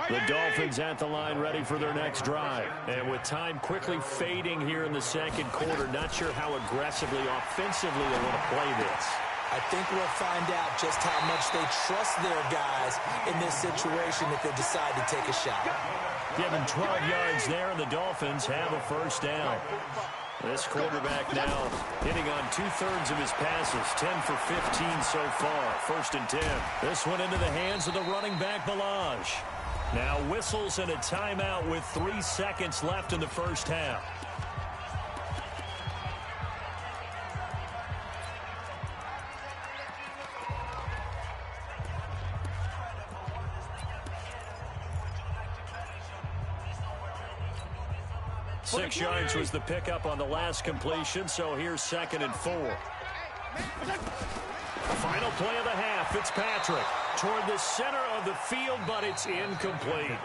The Dolphins at the line ready for their next drive. And with time quickly fading here in the second quarter, not sure how aggressively, offensively they want to play this. I think we'll find out just how much they trust their guys in this situation if they decide to take a shot. Given 12 yards there, and the Dolphins have a first down. This quarterback now hitting on 2/3 of his passes, 10 for 15 so far. 1st and 10. This one into the hands of the running back, Ballage. Now whistles and a timeout with 3 seconds left in the first half. Six yards was the pickup on the last completion, so here's 2nd and 4. Final play of the half, Fitzpatrick toward the center of the field, but it's incomplete.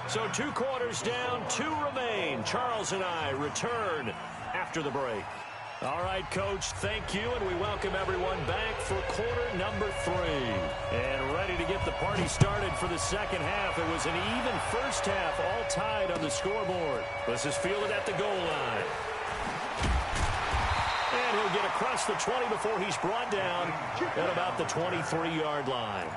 So 2 quarters down, 2 remain. Charles and I return after the break. All right, Coach, thank you, and we welcome everyone back for quarter number 3. And ready to get the party started for the second half. It was an even first half, all tied on the scoreboard. This is fielded at the goal line. And he'll get across the 20 before he's brought down at about the 23-yard line.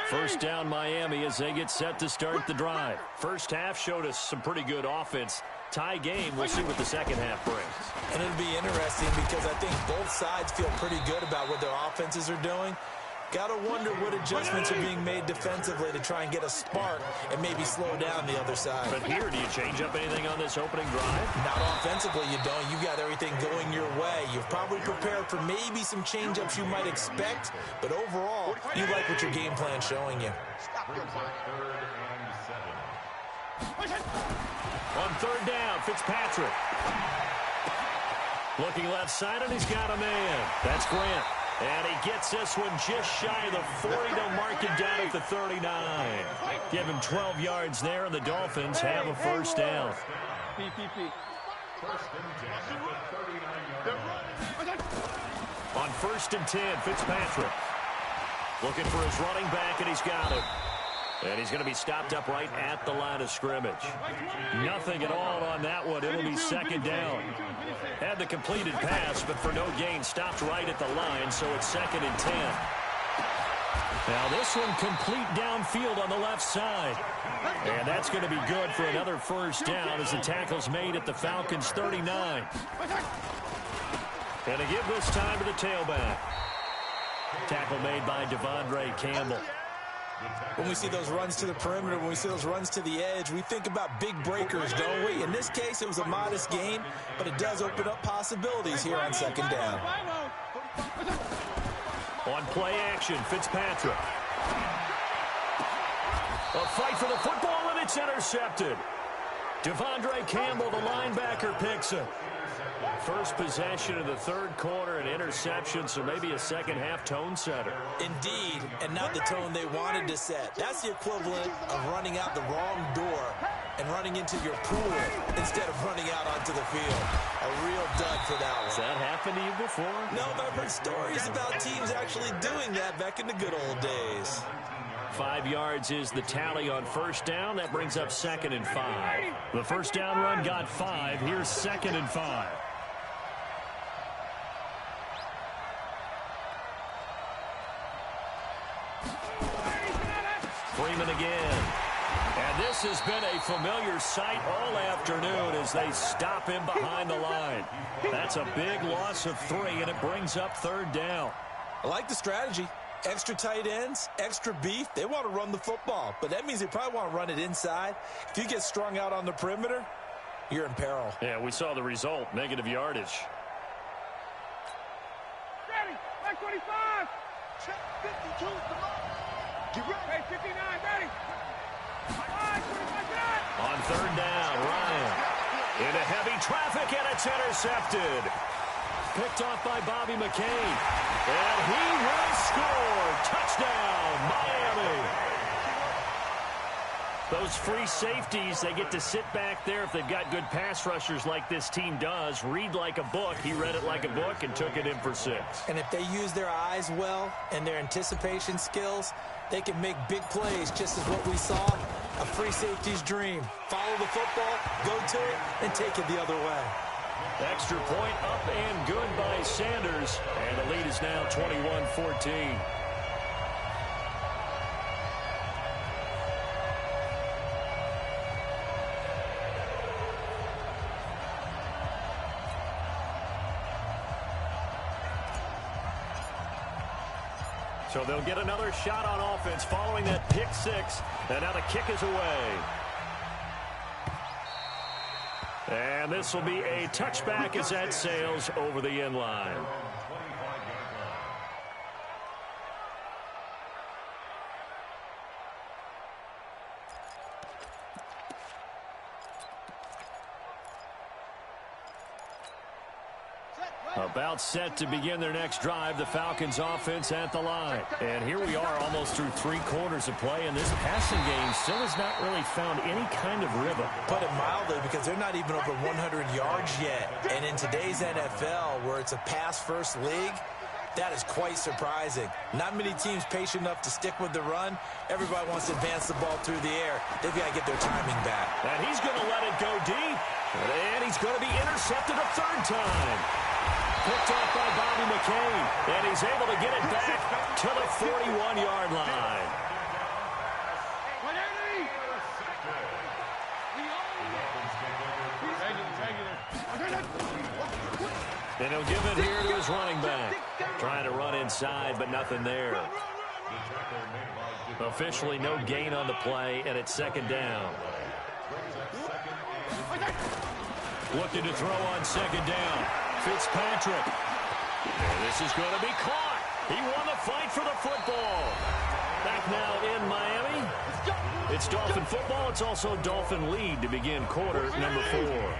First down Miami as they get set to start the drive. First half showed us some pretty good offense. Tie game. We'll see what the second half brings. And it'll be interesting because I think both sides feel pretty good about what their offenses are doing. Got to wonder what adjustments are being made defensively to try and get a spark and maybe slow down the other side. But here, do you change up anything on this opening drive? Not offensively, you don't. You got everything going your way. You've probably prepared for maybe some change-ups you might expect, but overall, you like what your game plan's showing you. On 3rd down, Fitzpatrick. Looking left side, and he's got a man. That's Grant. And he gets this one just shy of the 40. They'll mark him down at the 39. Give him 12 yards there, and the Dolphins have a first down. On 1st and 10, Fitzpatrick. Looking for his running back, and he's got it. And he's going to be stopped up right at the line of scrimmage. Nothing at all on that one. It'll be 2nd down. Had the completed pass, but for no gain, stopped right at the line, so it's 2nd and 10. Now this one complete downfield on the left side. And that's going to be good for another first down as the tackle's made at the Falcons' 39. And to give this time to the tailback. Tackle made by Devondre Campbell. When we see those runs to the perimeter, when we see those runs to the edge, we think about big breakers, don't we? In this case, it was a modest gain, but it does open up possibilities here on 2nd down. On play action, Fitzpatrick. A fight for the football, and it's intercepted. Devondre Campbell, the linebacker, picks it. First possession of the 3rd quarter, an interception, so maybe a second half tone setter. Indeed, and not the tone they wanted to set. That's the equivalent of running out the wrong door and running into your pool instead of running out onto the field. A real dud for that one. Has that happened to you before? No, but I've heard stories about teams actually doing that back in the good old days. 5 yards is the tally on first down. That brings up 2nd and 5. The first down run got 5. Here's 2nd and 5. Freeman again. And this has been a familiar sight all afternoon as they stop him behind the line. That's a big loss of 3, and it brings up 3rd down. I like the strategy. Extra tight ends, extra beef. They want to run the football, but that means they probably want to run it inside. If you get strung out on the perimeter, you're in peril. Yeah, we saw the result, negative yardage. Ready, back 25. Check 52, come on. Get ready. Hey, 59, ready. 5, 25, get out. On 3rd down, Ryan. Into heavy traffic, and it's intercepted. Picked off by Bobby McCain. And he will score. Touchdown, Miami. Those those free safeties, they get to sit back there if they've got good pass rushers like this team does. Read like a book. He read it like a book and took it in for 6. And if they use their eyes well and their anticipation skills, they can make big plays, just as what we saw, a free safety's dream. Follow the football, go to it, and take it the other way. Extra point up and good by Sanders. And the lead is now 21-14. So they'll get another shot on offense following that pick 6. And now the kick is away. And this will be a touchback as that sails over the end line. About set to begin their next drive, the Falcons offense at the line. And here we are almost through 3 quarters of play, and this passing game still has not really found any kind of rhythm. Put it mildly, because they're not even over 100 yards yet. And in today's NFL, where it's a pass-first league, that is quite surprising. Not many teams patient enough to stick with the run. Everybody wants to advance the ball through the air. They've got to get their timing back. And he's going to let it go deep. And he's going to be intercepted a 3rd time. Picked off by Bobby McCain, and he's able to get it back to the 41-yard line. And he'll give it here to his running back. Trying to run inside, but nothing there. Officially no gain on the play, and it's 2nd down. Looking to throw on 2nd down. Fitzpatrick. And this is going to be caught. He won the fight for the football. Back now in Miami. It's Dolphin football. It's also Dolphin lead to begin quarter number 4.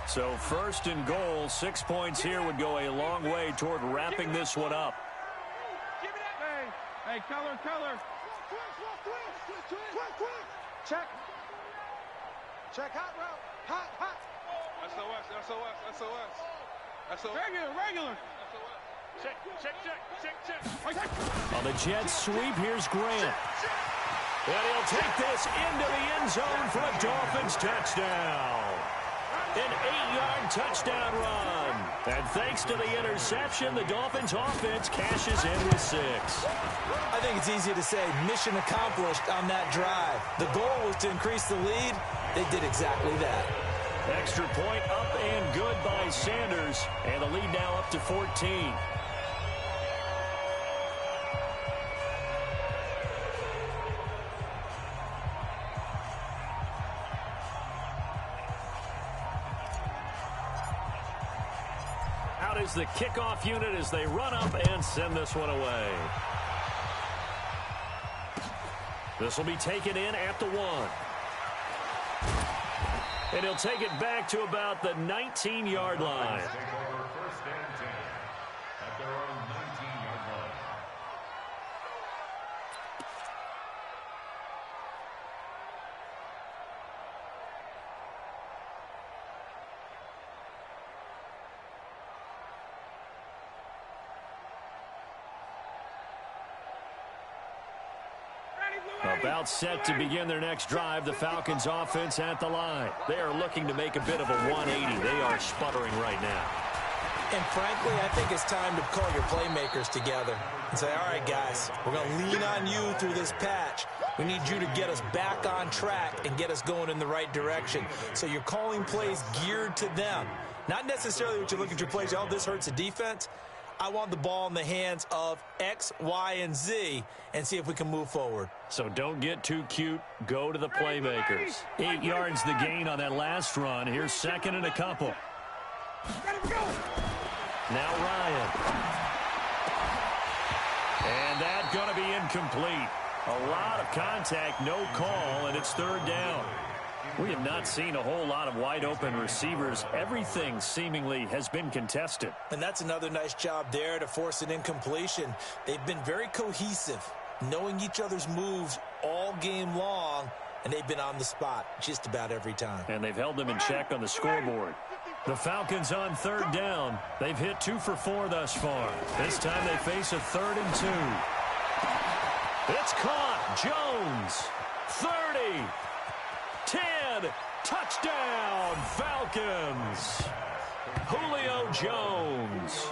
So 1st and goal, 6 points here would go a long way toward wrapping this one up. Hey, color. Check. Check, hot route. Hot. SOS. Regular. Check. On the Jets sweep, here's Grant. And he'll take this into the end zone for a Dolphins touchdown. An 8-yard touchdown run. And thanks to the interception, the Dolphins offense cashes in with 6. I think it's easy to say mission accomplished on that drive. The goal was to increase the lead. They did exactly that. Extra point up and good by Sanders. And the lead now up to 14. Out is the kickoff unit as they run up and send this one away. This will be taken in at the 1. And he'll take it back to about the 19-yard line. About set to begin their next drive, the Falcons offense at the line. They are looking to make a bit of a 180. They are sputtering right now. And frankly, I think it's time to call your playmakers together and say, all right, guys, we're going to lean on you through this patch. We need you to get us back on track and get us going in the right direction. So you're calling plays geared to them. Not necessarily what you look at your plays, oh, this hurts the defense. I want the ball in the hands of X, Y, and Z and see if we can move forward. So don't get too cute. Go to the playmakers. 8 yards the gain on that last run. Here's 2nd and a couple. Now Ryan. And that's going to be incomplete. A lot of contact, no call, and it's 3rd down. We have not seen a whole lot of wide-open receivers. Everything seemingly has been contested. And that's another nice job there to force an incompletion. They've been very cohesive, knowing each other's moves all game long, and they've been on the spot just about every time. And they've held them in check on the scoreboard. The Falcons on third down. They've hit 2 for 4 thus far. This time they face a 3rd and 2. It's caught. Jones. 30. 10. Touchdown, Falcons. Julio Jones.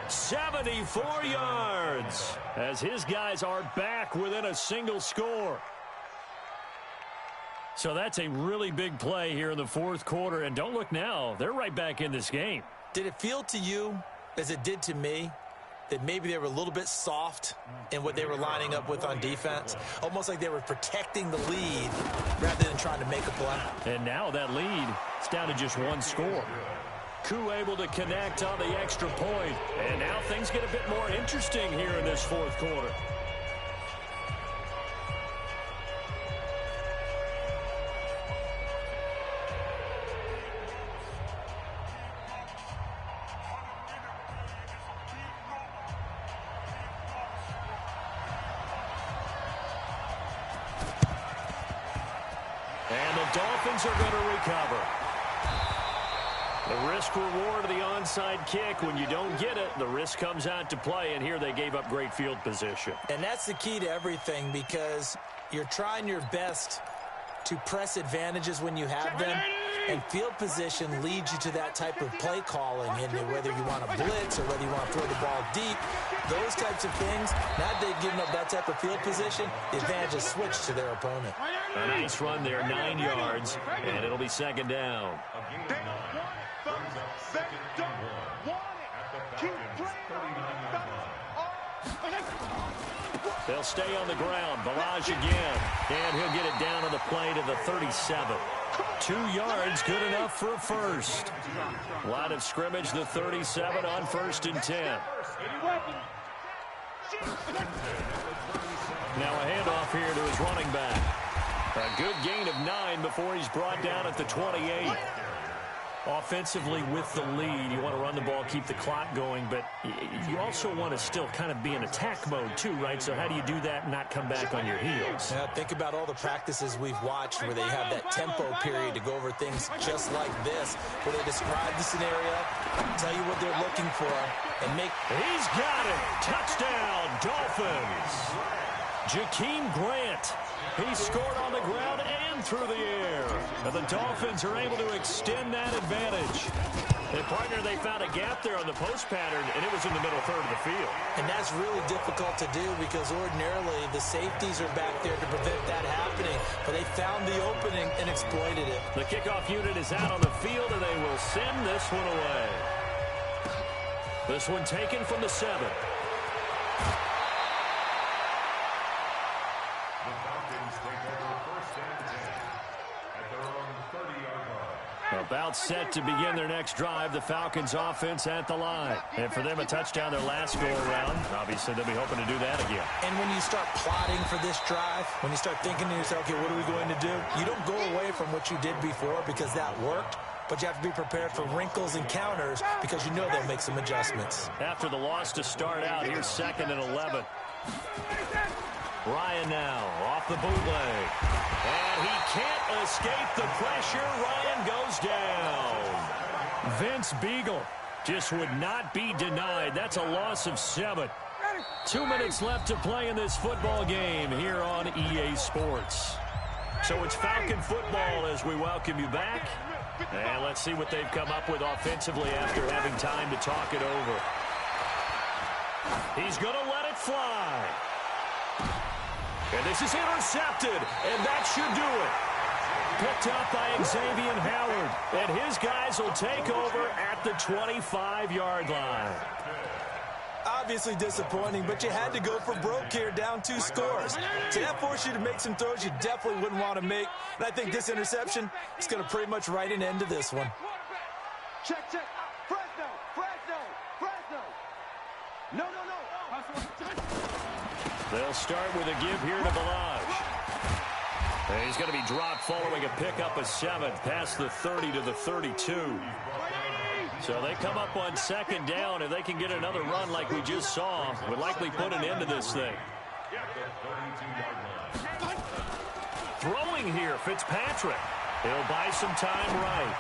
74 yards as his guys are back within a single score. So that's a really big play here in the 4th quarter. And don't look now. They're right back in this game. Did it feel to you, as it did to me, that maybe they were a little bit soft in what they were lining up with on defense? Almost like they were protecting the lead rather than trying to make a play. And now that lead is down to just 1 score. Koo able to connect on the extra point. And now things get a bit more interesting here in this 4th quarter. And the Dolphins are going to recover. The risk-reward of the onside kick. When you don't get it, the risk comes out to play, and here they gave up great field position. And that's the key to everything, because you're trying your best to press advantages when you have them, and field position leads you to that type of play calling, and whether you want to blitz or whether you want to throw the ball deep, those types of things. Now that they've given up that type of field position, the advantage is switched to their opponent. A nice run there, 9 yards, and it'll be 2nd down. They'll stay on the ground. Bihh's again. And he'll get it down on the play to the 37. 2 yards, good enough for a first. Line of scrimmage, the 37 on 1st and 10. Now a handoff here to his running back. A good gain of 9 before he's brought down at the 28. Offensively with the lead, you want to run the ball, keep the clock going, but you also want to still kind of be in attack mode too, right? So how do you do that and not come back on your heels? Yeah, think about all the practices we've watched where they have that tempo period to go over things just like this, where they describe the scenario, tell you what they're looking for, and make... He's got it! Touchdown, Dolphins! Jakeem Grant. He scored on the ground and through the air. And the Dolphins are able to extend that advantage. And partner, they found a gap there on the post pattern, and it was in the middle third of the field. And that's really difficult to do because ordinarily the safeties are back there to prevent that happening. But they found the opening and exploited it. The kickoff unit is out on the field, and they will send this one away. This one taken from the 7. About set to begin their next drive. The Falcons offense at the line. And for them, a touchdown their last go-around. Obviously, they'll be hoping to do that again. And when you start plotting for this drive, when you start thinking to yourself, okay, what are we going to do? You don't go away from what you did before because that worked. But you have to be prepared for wrinkles and counters because you know they'll make some adjustments. After the loss to start out, here's 2nd and 11. Ryan now off the bootleg. And he can't escape the pressure. Ryan goes down. Vince Beagle just would not be denied. That's a loss of 7. 2 minutes left to play in this football game here on EA Sports. So it's Falcon football as we welcome you back. And let's see what they've come up with offensively after having time to talk it over. He's going to let it fly. And this is intercepted, and that should do it. Picked up by Xavier Howard, and his guys will take over at the 25-yard line. Obviously disappointing, but you had to go for broke here, down 2 scores. So that forced you to make some throws you definitely wouldn't want to make. And I think this interception is going to pretty much write an end to this one. Check, check. Fresno. No. They'll start with a give here to Bihh. And he's going to be dropped following a pickup of 7 past the 30 to the 32. So they come up on 2nd down. If they can get another run like we just saw, would likely put an end to this thing. Throwing here, Fitzpatrick. He'll buy some time right.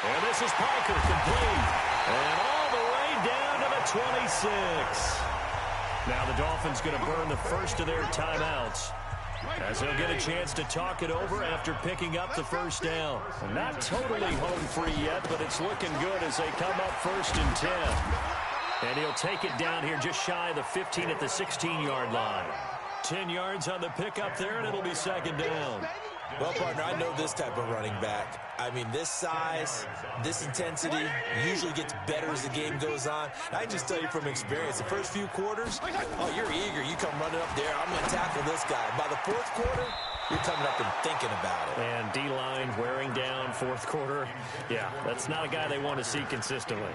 And this is Parker, complete. And all the way down to the 26. Now the Dolphins going to burn the first of their timeouts, as they'll get a chance to talk it over after picking up the first down. Not totally home free yet, but it's looking good as they come up 1st and 10. And he'll take it down here just shy of the 15 at the 16-yard line. 10 yards on the pickup there, and it'll be 2nd down. Well, partner, I know this type of running back. I mean, this size, this intensity usually gets better as the game goes on. I just tell you from experience, the first few quarters, oh, you're eager. You come running up there. I'm going to tackle this guy. By the 4th quarter, you're coming up and thinking about it. And D-line wearing down 4th quarter. Yeah, that's not a guy they want to see consistently.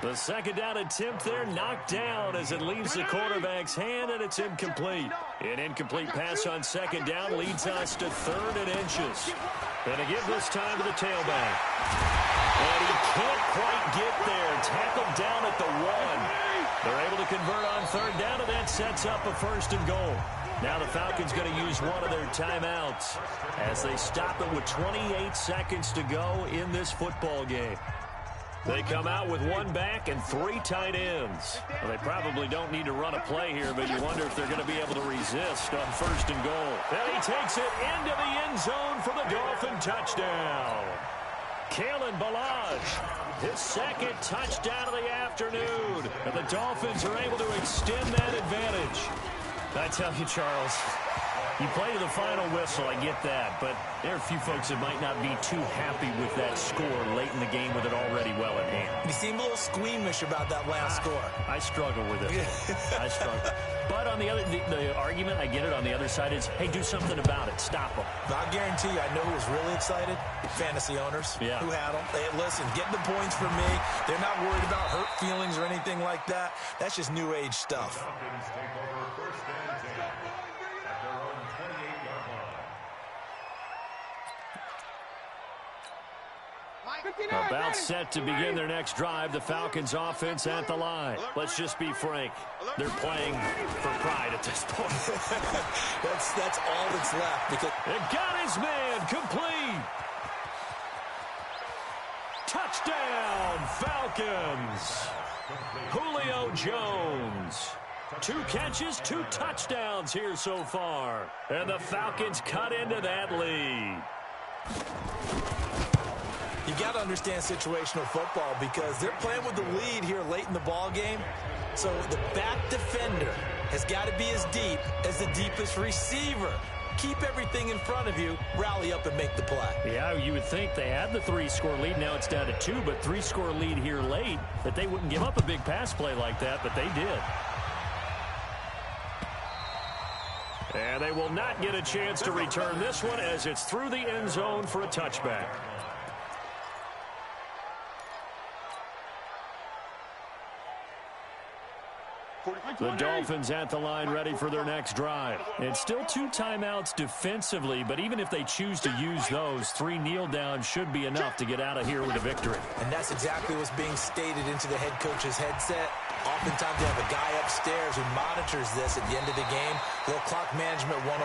The 2nd down attempt there knocked down as it leaves the quarterback's hand, and it's incomplete. An incomplete pass on 2nd down leads us to 3rd and inches. And to give this time to the tailback. And he can't quite get there. Tackled down at the 1. They're able to convert on 3rd down, and that sets up a 1st and goal. Now the Falcons going to use one of their timeouts as they stop it with 28 seconds to go in this football game. They come out with 1 back and 3 tight ends. Well, they probably don't need to run a play here, but you wonder if they're going to be able to resist on 1st and goal. And he takes it into the end zone for the Dolphin touchdown. Kalen Ballage, his 2nd touchdown of the afternoon. And the Dolphins are able to extend that advantage. I tell you, Charles, you play to the final whistle, I get that, but there are a few folks that might not be too happy with that score late in the game with it already well at hand. You seem a little squeamish about that last score. I struggle with it. I struggle. But on the other, the argument, I get it, on the other side is, hey, do something about it. Stop them. I guarantee you, I know who was really excited. Fantasy owners who had them. Hey, listen, get the points for me. They're not worried about hurt feelings or anything like that. That's just new age stuff. About set to begin their next drive, the Falcons offense at the line. Let's just be frank. They're playing for pride at this point. that's all that's left. Because it got his man complete. Touchdown, Falcons. Julio Jones. 2 catches, 2 touchdowns here so far. And the Falcons cut into that lead. You got to understand situational football because they're playing with the lead here late in the ball game. So the back defender has got to be as deep as the deepest receiver. Keep everything in front of you, rally up and make the play. Yeah, you would think they had the 3-score lead. Now it's down to 2, but 3-score lead here late, that they wouldn't give up a big pass play like that, but they did. And they will not get a chance to return this one as it's through the end zone for a touchback. The Dolphins at the line ready for their next drive. It's still 2 timeouts defensively, but even if they choose to use those, 3 kneel downs should be enough to get out of here with a victory. And that's exactly what's being stated into the head coach's headset. Oftentimes they have a guy upstairs who monitors this at the end of the game. Little clock management 101.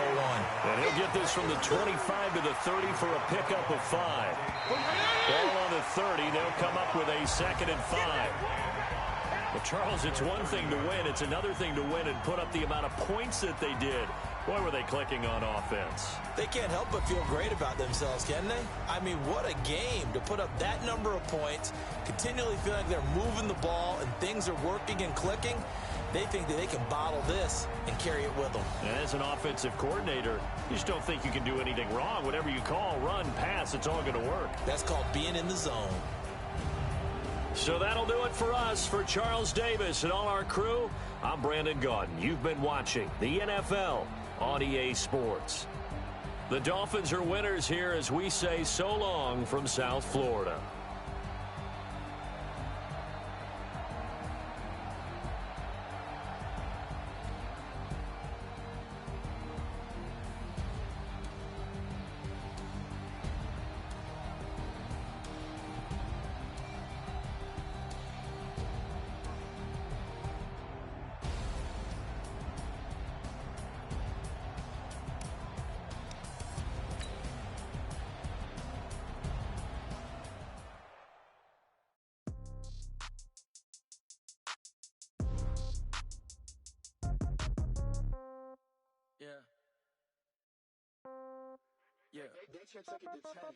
And he'll get this from the 25 to the 30 for a pickup of 5. Ball on the 30. They'll come up with a 2nd and 5. But, Charles, it's one thing to win. It's another thing to win and put up the amount of points that they did. Boy, were they clicking on offense. They can't help but feel great about themselves, can they? I mean, what a game to put up that number of points, continually feel like they're moving the ball and things are working and clicking. They think that they can bottle this and carry it with them. And as an offensive coordinator, you just don't think you can do anything wrong. Whatever you call, run, pass, it's all going to work. That's called being in the zone. So that'll do it for us. For Charles Davis and all our crew, I'm Brandon Gaudin. You've been watching the NFL on EA Sports. The Dolphins are winners here as we say so long from South Florida.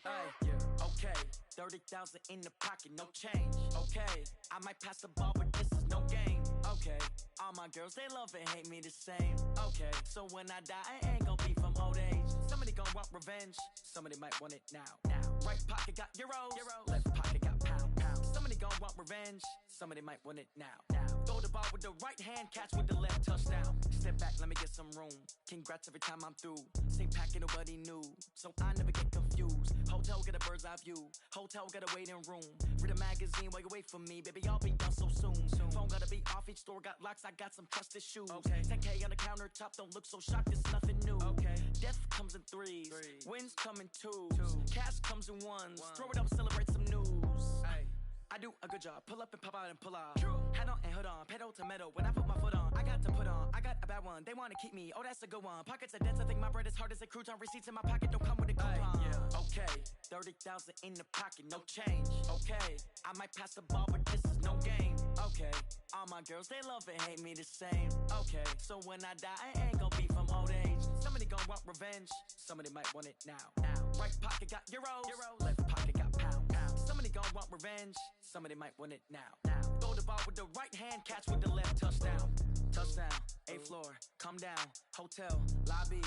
Yeah. Okay, 30,000 in the pocket, no change. Okay, I might pass the ball, but this is no game. Okay, all my girls, they love and hate me the same. Okay, so when I die, I ain't gon' be from old age. Somebody gon' want revenge, somebody might want it now. Right pocket got euros, left pocket got pounds. Somebody gon' want revenge, somebody might want it now. Throw the ball with the right hand, catch with the left, touchdown. Step back, let me get some room. Congrats every time I'm through. Same packet, nobody knew, so I never get confused. Hotel get a bird's eye view, hotel got a waiting room. Read a magazine while you wait for me, baby, I'll be done so soon. Phone gotta be off, each store got locks, I got some trusted shoes. 10K on the countertop, don't look so shocked, it's nothing new. Death comes in threes, wins come in twos, cash comes in ones. Throw it up, celebrate some news. I do a good job, pull up and pop out and pull off. Hat on and hood on, pedal to metal. When I put my foot on, I got to put on. I got a bad one, they wanna keep me, oh that's a good one. Pockets are dense, I think my bread is hard as a crouton. Receipts in my pocket don't come with a coupon. Okay, 30,000 in the pocket, no change. Okay, I might pass the ball, but this is no game. Okay, all my girls, they love and hate me the same. Okay, so when I die, I ain't gon' be from old age. Somebody gon' want revenge, somebody might want it now. Right pocket got euros, left pocket got pounds. Somebody gon' want revenge, somebody might want it now. Throw the ball with the right hand, catch with the left, touchdown. Touchdown, 8th floor, come down, hotel, lobby.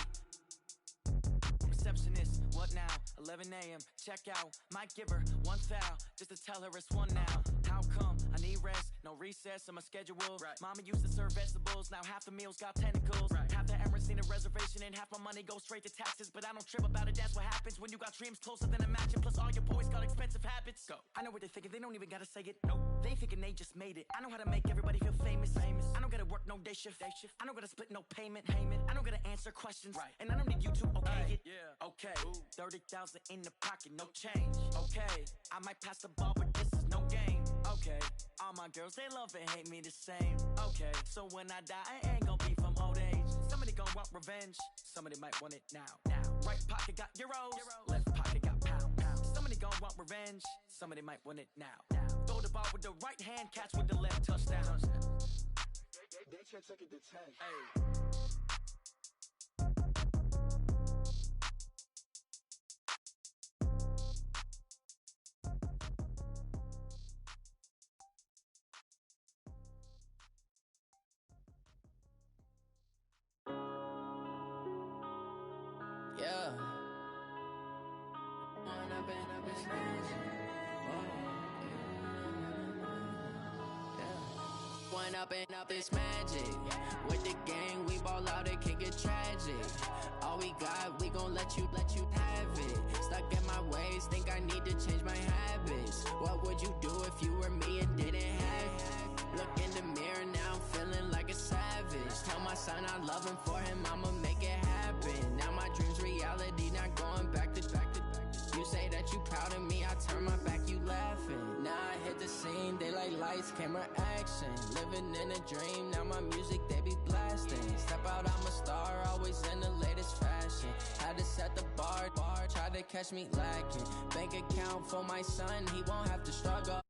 Receptionist, what now? 11 a.m., check out. Might give her one foul, just to tell her it's one now. How come? I need rest, no recess in my schedule. Mama used to serve vegetables, now half the meals got tentacles. Half the Emirates need a reservation and half my money goes straight to taxes. But I don't trip about it, that's what happens when you got dreams closer than a match. And plus all your boys got expensive habits. Go. I know what they're thinking, they don't even gotta say it. Nope. They thinking they just made it. I know how to make everybody feel famous. I don't gotta work no day shift. I don't gotta split no payment. I don't gotta answer questions. And I don't need you to okay it. Okay, 30,000 in the pocket, no change. Okay, I might pass the ball, but this is no game. Okay, all my girls, they love and hate me the same. Okay, so when I die, I ain't gon' be from old age. Somebody gon' want revenge, somebody might want it now. Right pocket got euros, left pocket got pounds. Somebody gon' want revenge, somebody might want it now. Throw the ball with the right hand, catch with the left, touchdown. They can't take it to 10. Up this magic. With the gang, we ball out, it can get tragic. All we got, we gon' let you have it. Stuck in my ways, think I need to change my habits. What would you do if you were me and didn't have it? Look in the mirror, now I'm feeling like a savage. Tell my son I love him, for him I'ma make it happen. Now my dream's reality, not going back to. You say that you proud of me, I turn my back, you laughing. Now I hit the scene, they like lights, camera, action. Living in a dream, now my music, they be blasting. Step out, I'm a star, always in the latest fashion. Had to set the bar, try to catch me lacking. Bank account for my son, he won't have to struggle.